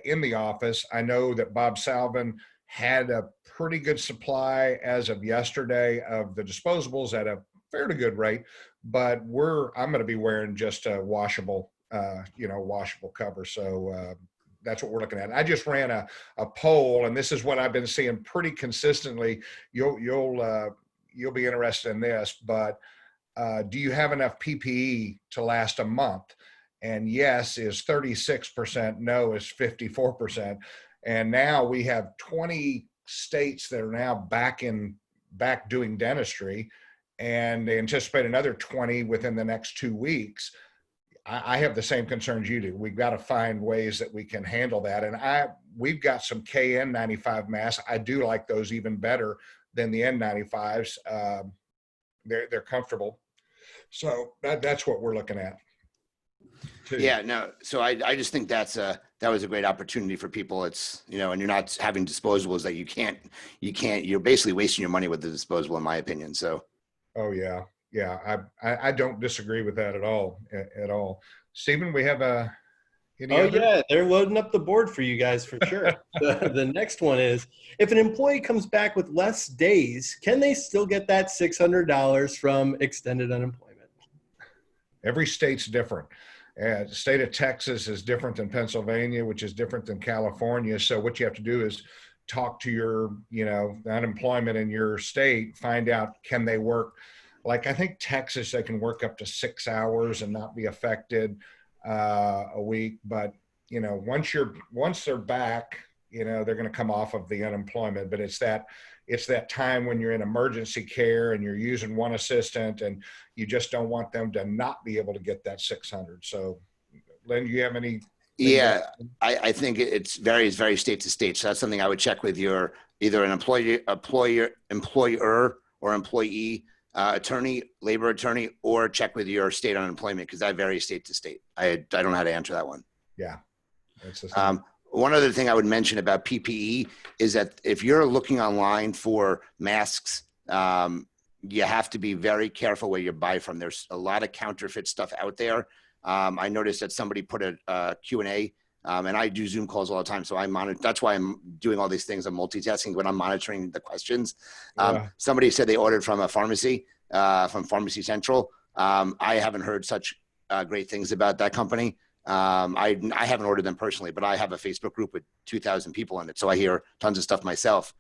in the office. I know that Bob Salvin had a pretty good supply as of yesterday of the disposables at a fairly good rate, but I'm going to be wearing just a washable, washable cover. So that's what we're looking at. I just ran a poll, and this is what I've been seeing pretty consistently. You'll be interested in this, but do you have enough PPE to last a month? And yes is 36%, no is 54%. And now we have 20 states that are now back doing dentistry, and they anticipate another 20 within the next 2 weeks. I have the same concerns you do. We've got to find ways that we can handle that. And we've got some KN95 masks. I do like those even better than the N95s. They're comfortable. So that's what we're looking at too. yeah, no. So I just think that was a great opportunity for people. It's, and you're not having disposables that you can't, you're basically wasting your money with the disposable, in my opinion. So. Oh yeah. Yeah. I don't disagree with that at all. Stephen, we have any other? Yeah, they're loading up the board for you guys for sure. The next one is, if an employee comes back with less days, can they still get that $600 from extended unemployment? Every state's different. The state of Texas is different than Pennsylvania, which is different than California. So what you have to do is talk to your, unemployment in your state, find out, can they work? Like, I think Texas, they can work up to 6 hours and not be affected a week. But, once they're back, they're going to come off of the unemployment. But it's that time when you're in emergency care and you're using one assistant, and you just don't want them to not be able to get that 600. So, Len, do you have any? Yeah, I think it varies very state to state. So that's something I would check with your either an employer or employee attorney, labor attorney, or check with your state unemployment, because that varies state to state. I don't know how to answer that one. Yeah, that's the same. One other thing I would mention about PPE is that if you're looking online for masks, you have to be very careful where you buy from. There's a lot of counterfeit stuff out there. I noticed that somebody put a Q&A, and I do Zoom calls all the time. So I monitor. That's why I'm doing all these things. I'm multitasking when I'm monitoring the questions. Somebody said they ordered from a pharmacy, from Pharmacy Central. I haven't heard such great things about that company. I haven't ordered them personally, but I have a Facebook group with 2,000 people in it. So I hear tons of stuff myself.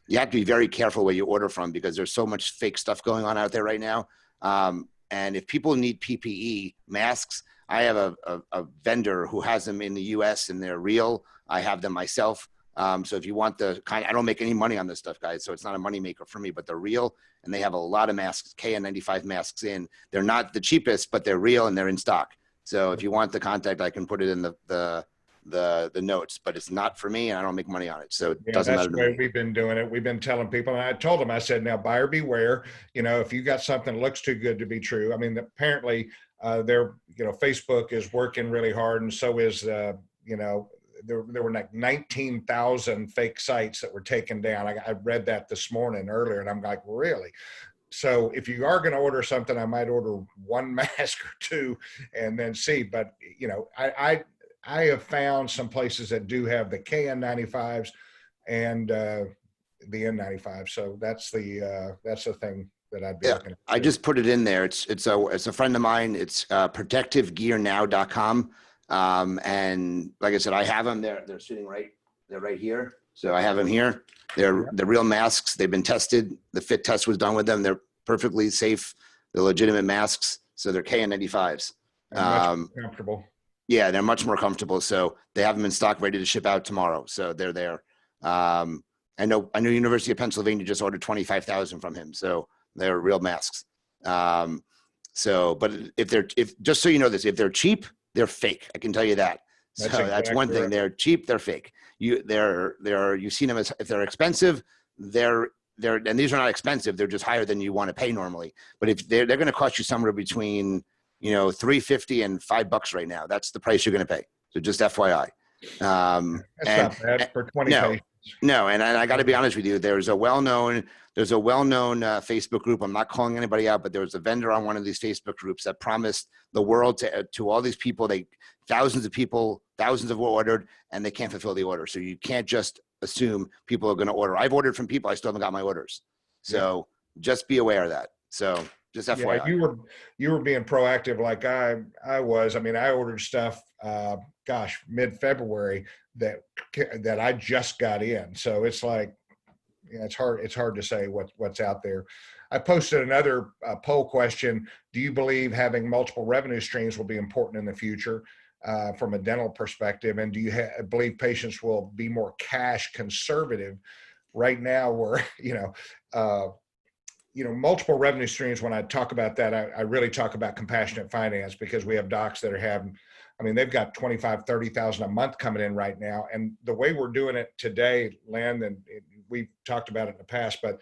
You have to be very careful where you order from, because there's so much fake stuff going on out there right now. And if people need PPE masks, I have a vendor who has them in the US and they're real. I have them myself. So if you want I don't make any money on this stuff, guys. So it's not a money maker for me, but they're real. And they have a lot of masks, KN95 masks in. They're not the cheapest, but they're real and they're in stock. So if you want the contact, I can put it in the notes, but it's not for me and I don't make money on it. So it doesn't matter to me. That's the way we've been doing it. We've been telling people, and I told them, I said, now buyer beware, if you got something that looks too good to be true. I mean, apparently Facebook is working really hard. And so is, there were like 19,000 fake sites that were taken down. I read that this morning earlier, and I'm like, really? So if you are going to order something, I might order one mask or two and then see. But, I have found some places that do have the KN95s, and the N95. So that's the thing that I'd be Yeah, looking at. I just put it in there. It's a friend of mine. It's protectivegearnow.com. And like I said, I have them. They're sitting they're right here. So I have them here. They're real masks. They've been tested. The fit test was done with them. They're perfectly safe. They're legitimate masks. So they're KN95s. Much more comfortable. Yeah, they're much more comfortable. So they have them in stock, ready to ship out tomorrow. So they're there. I know University of Pennsylvania just ordered 25,000 from him. So they're real masks. But just so you know this, if they're cheap, they're fake. I can tell you that. That's one thing. Right. They're cheap, they're fake. You've seen them as, if they're expensive, and these are not expensive. They're just higher than you want to pay normally. But if they're going to cost you somewhere between, $3.50 and $5 right now. That's the price you're going to pay. So just FYI. That's not bad for 20 patients. No, and I got to be honest with you. There's a well-known Facebook group. I'm not calling anybody out, but there was a vendor on one of these Facebook groups that promised the world to all these people. Thousands have ordered, and they can't fulfill the order. So you can't just assume people are going to order. I've ordered from people. I still haven't got my orders. So just be aware of that. So just FYI. Yeah, you were being proactive like I was. I mean, I ordered stuff, mid-February that I just got in. So it's like, it's hard to say what's out there. I posted another poll question. Do you believe having multiple revenue streams will be important in the future from a dental perspective? And do you believe patients will be more cash conservative right now where, multiple revenue streams? When I talk about that, I really talk about compassionate finance, because we have docs that they've got 25, 30,000 a month coming in right now. And the way we're doing it today, Len, and we've talked about it in the past, but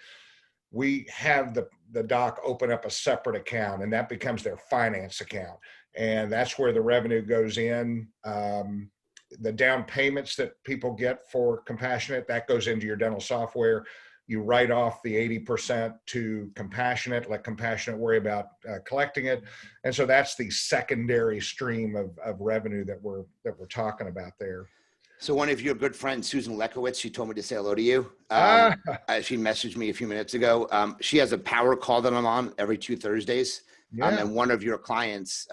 we have the doc open up a separate account, and that becomes their finance account. And that's where the revenue goes in. The down payments that people get for compassionate, that goes into your dental software. You write off the 80% to compassionate, let compassionate worry about collecting it. And so that's the secondary stream of revenue that we're talking about there. So one of your good friends, Susan Lekowitz, she told me to say hello to you. She messaged me a few minutes ago. She has a power call that I'm on every 2 Thursdays. Yeah. And one of your clients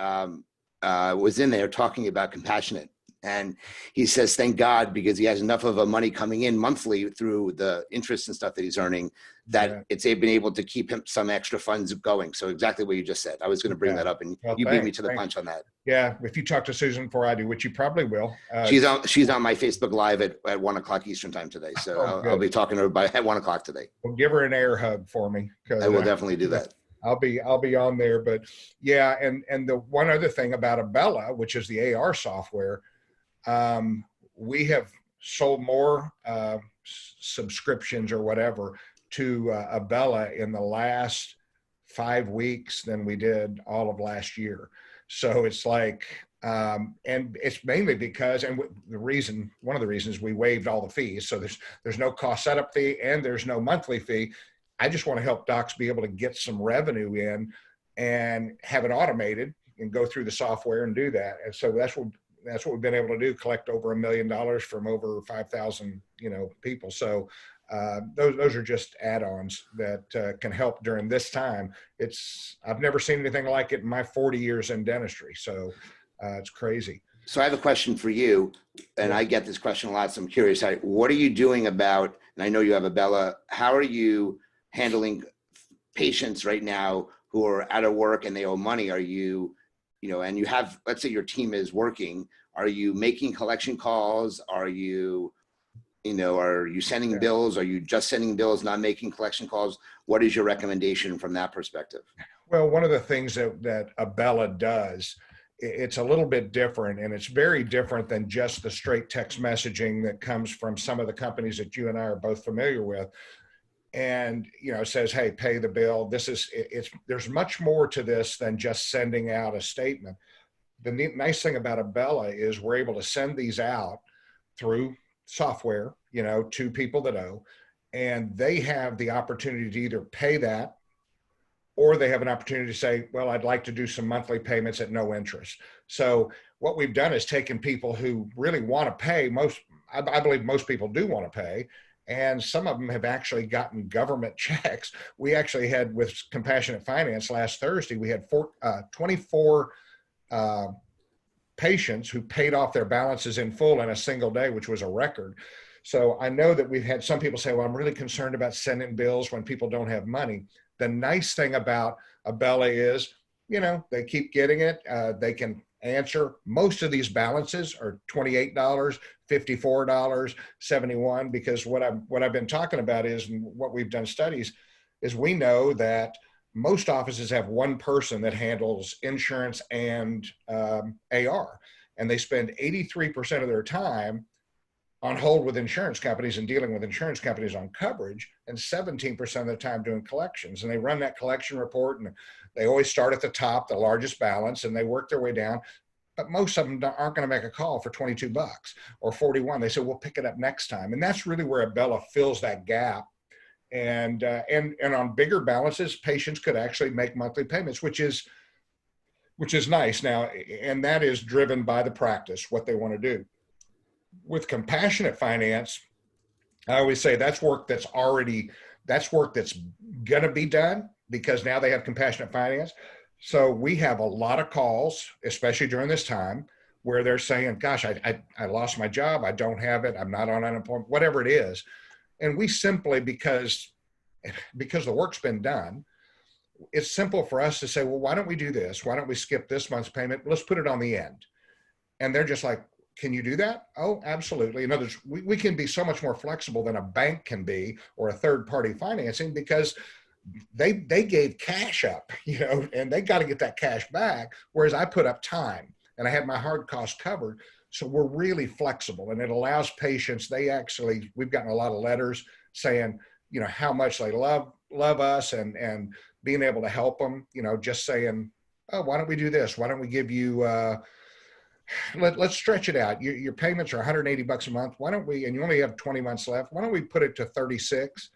was in there talking about compassionate. And he says, thank God, because he has enough of a money coming in monthly through the interest and stuff that he's earning, that they've been able to keep him some extra funds going. So exactly what you just said. I was going to bring that up, and you beat me to the punch on that. Yeah. If you talk to Susan before I do, which you probably will. She's on my Facebook Live at 1:00 Eastern time today. So I'll be talking to her at 1:00 today. Well, give her an air hug for me. I will definitely do that. I'll be on there. But yeah. And the one other thing about Abella, which is the AR software, we have sold more subscriptions or whatever to Abella in the last 5 weeks than we did all of last year. So it's like, and it's mainly because, and one of the reasons we waived all the fees. So there's no cost setup fee and there's no monthly fee. I just want to help docs be able to get some revenue in and have it automated and go through the software and do that. And so that's what we've been able to do, collect over $1 million from over 5,000, people. So those are just add-ons that can help during this time. I've never seen anything like it in my 40 years in dentistry. So it's crazy. So I have a question for you, and I get this question a lot. So I'm curious, what are you doing about, and I know you have Abella, how are you handling patients right now who are out of work and they owe money? Are you, and you have, let's say your team is working, are you making collection calls? Are you sending bills? Are you just sending bills, not making collection calls? What is your recommendation from that perspective? Well, one of the things that Abella does, it's a little bit different, and it's very different than just the straight text messaging that comes from some of the companies that you and I are both familiar with. And, it says, hey, pay the bill. There's much more to this than just sending out a statement. The nice thing about Abella is we're able to send these out through software, to people that owe, and they have the opportunity to either pay that, or they have an opportunity to say, well, I'd like to do some monthly payments at no interest. So what we've done is taken people who really want to pay. I believe most people do want to pay, and some of them have actually gotten government checks. We actually had, with Compassionate Finance last Thursday, we had 24 patients who paid off their balances in full in a single day, which was a record. So I know that we've had some people say, well, I'm really concerned about sending bills when people don't have money. The nice thing about Abella is, you know, they keep getting it. They can answer. Most of these balances are $28, $54, $71, because what I've been talking about is, and what we've done studies is, we know that most offices have one person that handles insurance and AR, and they spend 83% of their time on hold with insurance companies and dealing with insurance companies on coverage, and 17% of the time doing collections. And they run that collection report, and they always start at the top, the largest balance, and they work their way down. But most of them aren't going to make a call for $22 or 41. They say, we'll pick it up next time. And that's really where Abella fills that gap. And on bigger balances, patients could actually make monthly payments, which is nice now. And that is driven by the practice, what they want to do. With Compassionate Finance, I always say that's work that's going to be done, because now they have Compassionate Finance. So we have a lot of calls, especially during this time, where they're saying, gosh, I lost my job. I don't have it. I'm not on unemployment, whatever it is. And we simply, because the work's been done, it's simple for us to say, well, why don't we do this? Why don't we skip this month's payment? Let's put it on the end. And they're just like, can you do that? Oh, absolutely. In other words, we can be so much more flexible than a bank can be, or a third-party financing, because they gave cash up, you know, and they got to get that cash back. Whereas I put up time and I had my hard costs covered. So we're really flexible, and it allows patients, we've gotten a lot of letters saying, you know, how much they love us, and being able to help them, you know, just saying, oh, why don't we do this? Why don't we give you, let's stretch it out. Your payments are $180 a month. Why don't we, and you only have 20 months left, why don't we put it to 36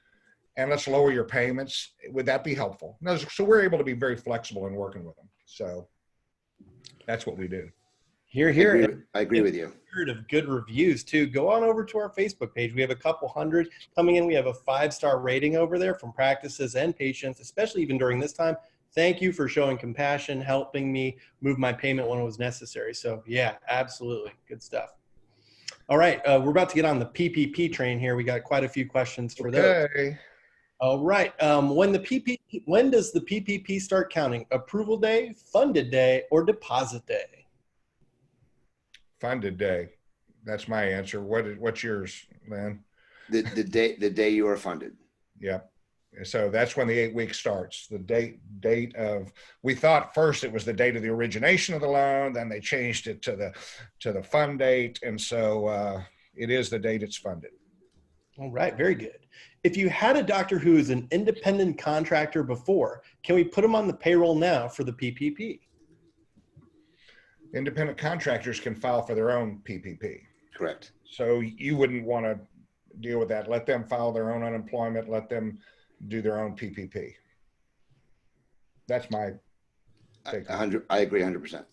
and let's lower your payments? Would that be helpful? No, so we're able to be very flexible in working with them. So that's what we do. Here. I agree with you. Heard of good reviews too. Go on over to our Facebook page. We have a couple hundred coming in. We have a 5-star rating over there from practices and patients, especially even during this time. Thank you for showing compassion, helping me move my payment when it was necessary. So yeah, absolutely. Good stuff. All right. We're about to get on the PPP train here. We got quite a few questions for those. All right. When does the PPP start counting? Approval day, funded day, or deposit day? Funded day. That's my answer. What's yours, Len? The day you are funded. Yeah. So that's when the 8 weeks starts. The date of, we thought first it was the date of the origination of the loan, then they changed it to the fund date, and so it is the date it's funded. All right, very good. If you had a doctor who is an independent contractor before, can we put them on the payroll now for the PPP? Independent contractors can file for their own PPP. Correct. So you wouldn't want to deal with that. Let them file their own unemployment. Let them do their own PPP. That's my take. I agree 100%.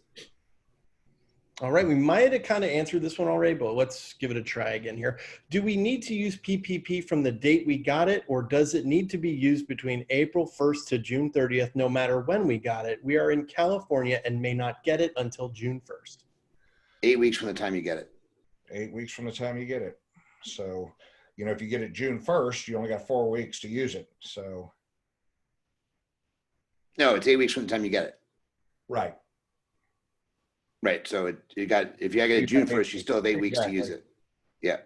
All right, we might have kind of answered this one already, but let's give it a try again here. Do we need to use PPP from the date we got it, or does it need to be used between April 1st to June 30th, no matter when we got it? We are in California and may not get it until June 1st. 8 weeks from the time you get it. 8 weeks from the time you get it. So, you know, if you get it June 1st, you only got 4 weeks to use it. So. No, it's 8 weeks from the time you get it. Right. Right. So if you get it June 1st, you still have 8 weeks to use it. Yeah.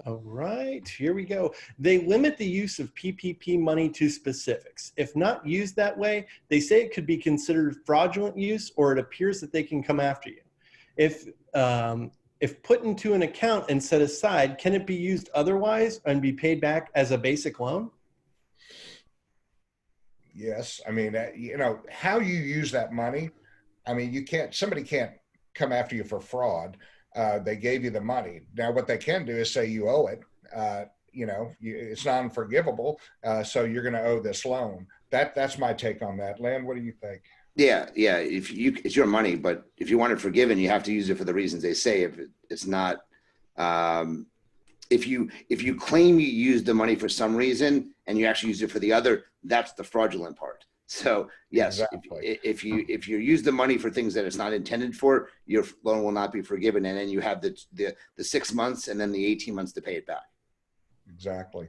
All right, here we go. They limit the use of PPP money to specifics. If not used that way, they say it could be considered fraudulent use, or it appears that they can come after you. If put into an account and set aside, can it be used otherwise and be paid back as a basic loan? Yes. I mean, you know, how you use that money, I mean, somebody can't come after you for fraud. They gave you the money. Now, what they can do is say you owe it. You know, it's non-forgivable, so you're going to owe this loan. That's my take on that. Len, what do you think? Yeah. It's your money, but if you want it forgiven, you have to use it for the reasons they say. If it's not, if you claim you used the money for some reason and you actually use it for the other, that's the fraudulent part. So yes, Exactly. if you use the money for things that it's not intended for, your loan will not be forgiven, and then you have the 6 months and then the 18 months to pay it back. Exactly.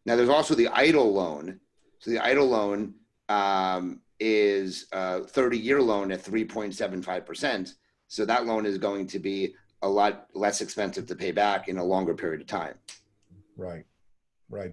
Now there's also the idle loan. So the idle loan is a 30-year loan at 3.75%. So that loan is going to be a lot less expensive to pay back in a longer period of time. Right.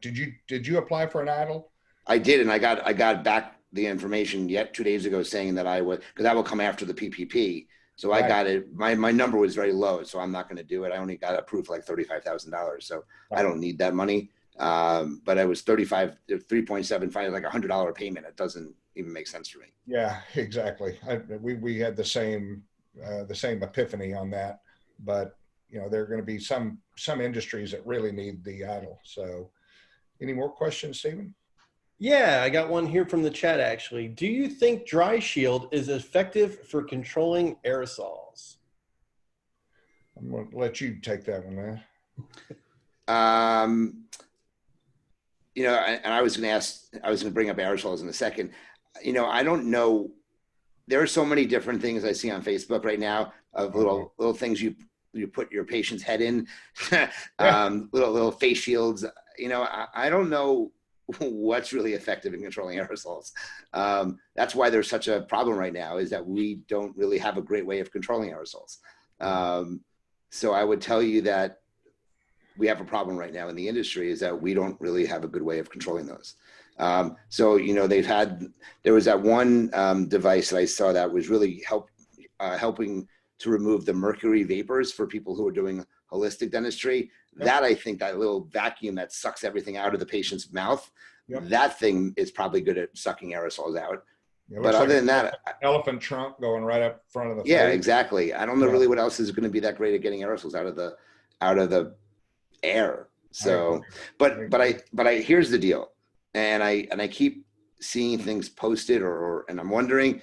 Did you apply for an idle? I did, and I got back the information 2 days ago saying that I would, because that will come after the PPP. So I got it. My number was very low, so I'm not going to do it. I only got approved for like $35,000, so I don't need that money. But I was 3.75, like $100 payment. It doesn't even make sense for me. Yeah, exactly. We had the same epiphany on that, but there are going to be some industries that really need the idle. So, any more questions, Stephen? Yeah, I got one here from the chat actually. Do you think Dry Shield is effective for controlling aerosols? I'm going to let you take that one, man. And I was going to bring up aerosols in a second. I don't know. There are so many different things I see on Facebook right now of little things you put your patient's head in, little face shields. I don't know what's really effective in controlling aerosols. That's why there's such a problem right now, is that we don't really have a great way of controlling aerosols. So I would tell you that we have a problem right now in the industry, is that we don't really have a good way of controlling those. So there was that one device that I saw that was really helping to remove the mercury vapors for people who are doing holistic dentistry. Yep. That, I think, that little vacuum that sucks everything out of the patient's mouth, yep, that thing is probably good at sucking aerosols out. But other than that, elephant trunk going right up front of the yeah, face. Exactly. I don't know really what else is going to be that great at getting aerosols out of the air. So, but here's the deal, and I keep seeing things posted, and I'm wondering,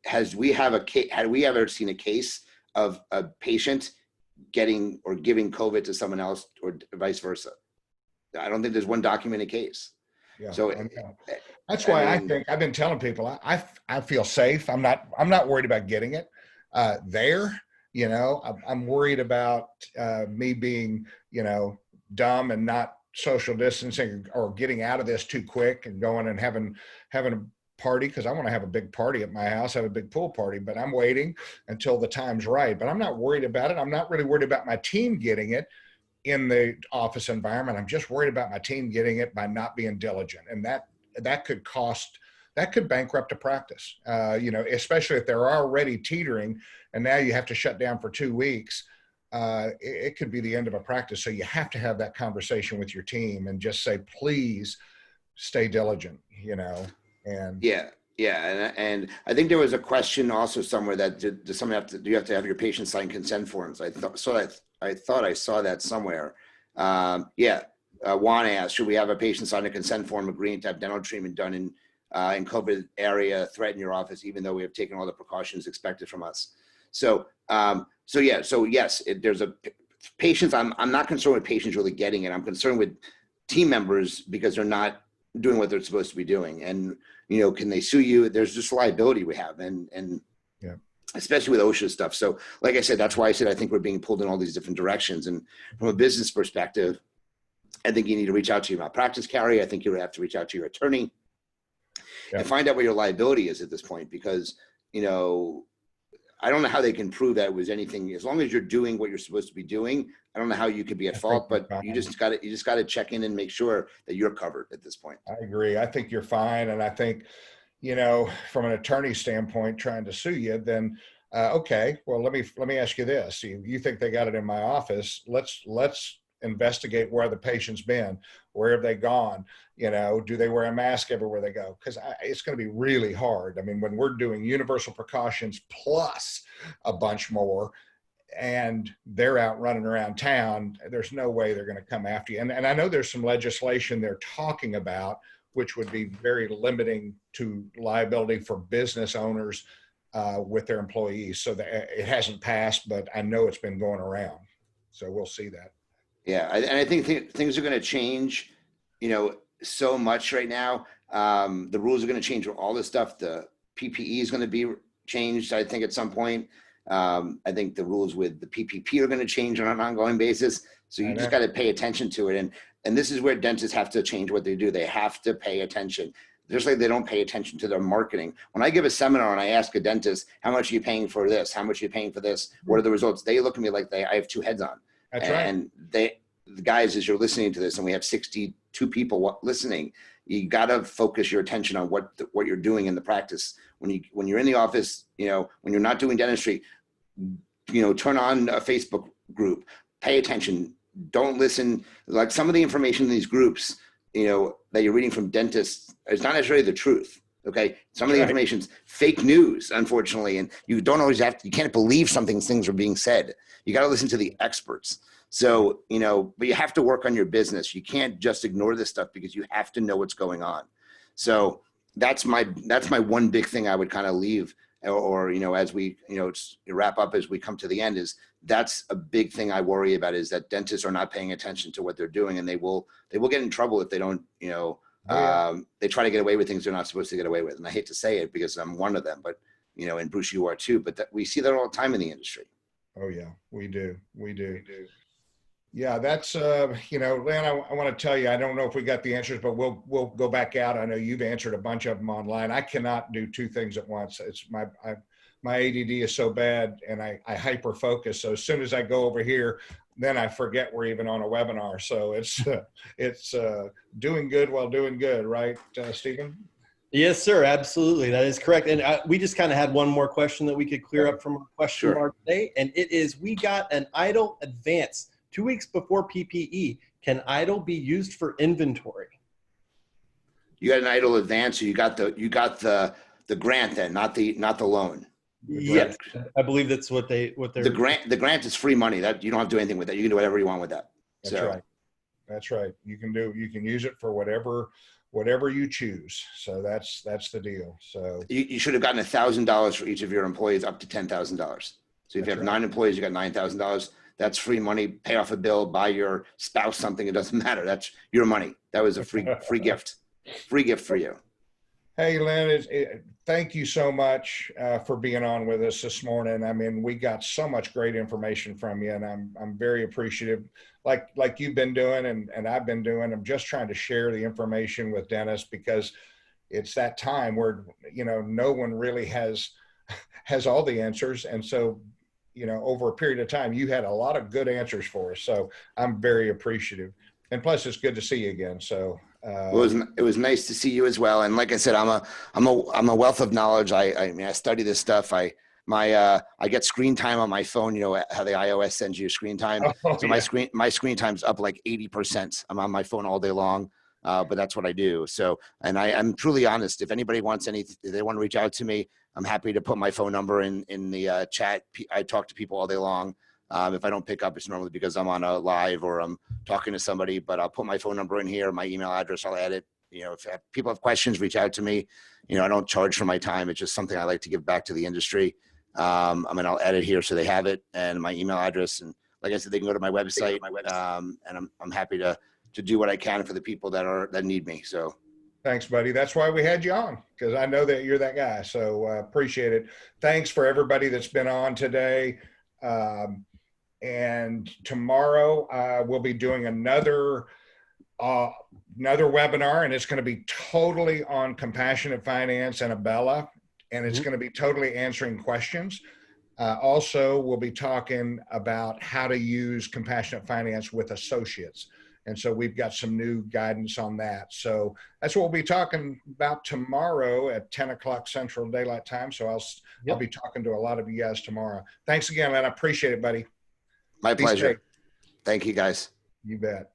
had we ever seen a case of a patient getting or giving COVID to someone else, or vice versa? I don't think there's one documented case. Yeah, so that's why I think I've been telling people I feel safe. I'm not worried about getting it there. I'm worried about me being dumb and not social distancing, or getting out of this too quick and going and having a party, because I want to have a big party at my house, have a big pool party, but I'm waiting until the time's right. But I'm not worried about it. I'm not really worried about my team getting it in the office environment. I'm just worried about my team getting it by not being diligent. And that could bankrupt a practice, especially if they're already teetering and now you have to shut down for 2 weeks. It could be the end of a practice. So you have to have that conversation with your team and just say, please stay diligent, and and I think there was a question also somewhere that do you have to have your patient sign consent forms? I thought I saw that somewhere. Juan asked, should we have a patient sign a consent form agreeing to have dental treatment done in COVID area threaten your office, even though we have taken all the precautions expected from us? So yes, there's a patients. I'm not concerned with patients really getting it. I'm concerned with team members, because they're not doing what they're supposed to be doing. And, can they sue you? There's just liability we have, and yeah, especially with OSHA stuff. So like I said, that's why I said I think we're being pulled in all these different directions. And from a business perspective, I think you need to reach out to your malpractice carrier. I think you would have to reach out to your attorney and find out what your liability is at this point, because, I don't know how they can prove that it was anything. As long as you're doing what you're supposed to be doing, I don't know how you could be at fault, but you just got to check in and make sure that you're covered at this point. I agree. I think you're fine. And I think, from an attorney standpoint, trying to sue you, then, okay, well, let me ask you this. You think they got it in my office? Let's investigate where the patient's been. Where have they gone? Do they wear a mask everywhere they go? Because it's going to be really hard. I mean, when we're doing universal precautions plus a bunch more, and they're out running around town, there's no way they're going to come after you. And I know there's some legislation they're talking about, which would be very limiting to liability for business owners with their employees. So that it hasn't passed, but I know it's been going around. So we'll see that. Yeah, and I think things are going to change, so much right now. The rules are going to change for all this stuff. The PPE is going to be changed, I think, at some point. I think the rules with the PPP are going to change on an ongoing basis. So you just got to pay attention to it. And this is where dentists have to change what they do. They have to pay attention. Just like they don't pay attention to their marketing. When I give a seminar and I ask a dentist, how much are you paying for this? How much are you paying for this? What are the results? They look at me like I have two heads on. That's right. And the guys, as you're listening to this, and we have 62 people listening, you got to focus your attention on what you're doing in the practice. When you're in the office, when you're not doing dentistry, turn on a Facebook group, pay attention. Don't listen. Like some of the information in these groups, that you're reading from dentists, it's not necessarily the truth. Okay. Some of the information's fake news, unfortunately. And you don't always you can't believe things are being said. You got to listen to the experts. So, but you have to work on your business. You can't just ignore this stuff because you have to know what's going on. So that's my one big thing I would kind of leave or as we, wrap up, as we come to the end, is that's a big thing I worry about, is that dentists are not paying attention to what they're doing, and they will get in trouble if they don't, they try to get away with things they're not supposed to get away with. And I hate to say it because I'm one of them, but, and Bruce, you are too, but we see that all the time in the industry. Oh yeah, we do. Yeah, that's, Len, I want to tell you, I don't know if we got the answers, but we'll go back out. I know you've answered a bunch of them online. I cannot do two things at once. It's my ADD is so bad, and I hyper focus. So as soon as I go over here, then I forget we're even on a webinar. So it's doing good while doing good, right, Stephen? Yes, sir. Absolutely. That is correct. And we just kind of had one more question that we could clear up from our question mark today. And it is, we got an idle advance 2 weeks before PPE. Can idle be used for inventory? You got an idle advance, so you got the grant then, not the loan. Yes, I believe that's what they're. The grant is free money. That you don't have to do anything with that. You can do whatever you want with that. That's right. You can use it for whatever you choose. So that's the deal. So you should have gotten $1,000 for each of your employees, up to $10,000. So if you have 9 employees, you got $9,000. That's free money. Pay off a bill, buy your spouse something. It doesn't matter. That's your money. That was a free gift. Free gift for you. Hey, Len, thank you so much for being on with us this morning. I mean, we got so much great information from you, and I'm very appreciative, like you've been doing and I've been doing. I'm just trying to share the information with dentists, because it's that time where, no one really has all the answers. And so, over a period of time, you had a lot of good answers for us. So I'm very appreciative. And plus, it's good to see you again. So it was nice to see you as well. And like I said, I'm a wealth of knowledge. I study this stuff. I get screen time on my phone. You know how the iOS sends you screen time. My screen time's up like 80%. I'm on my phone all day long. But that's what I do. So, and I'm truly honest. If anybody wants if they want to reach out to me, I'm happy to put my phone number in the chat. I talk to people all day long. If I don't pick up, it's normally because I'm on a live or I'm talking to somebody, but I'll put my phone number in here, my email address, I'll add it. If people have questions, reach out to me. I don't charge for my time. It's just something I like to give back to the industry. I'll add it here so they have it, and my email address. And like I said, they can go to my website, and I'm happy to do what I can for the people that need me. So thanks, buddy. That's why we had you on, because I know that you're that guy. So appreciate it. Thanks for everybody that's been on today. And tomorrow we'll be doing another webinar, and it's going to be totally on compassionate finance and Abella, and it's going to be totally answering questions. Also, we'll be talking about how to use compassionate finance with associates. And so we've got some new guidance on that. So that's what we'll be talking about tomorrow at 10 o'clock Central Daylight Time. So I'll be talking to a lot of you guys tomorrow. Thanks again, Len. I appreciate it, buddy. My pleasure. Thank you, guys. You bet.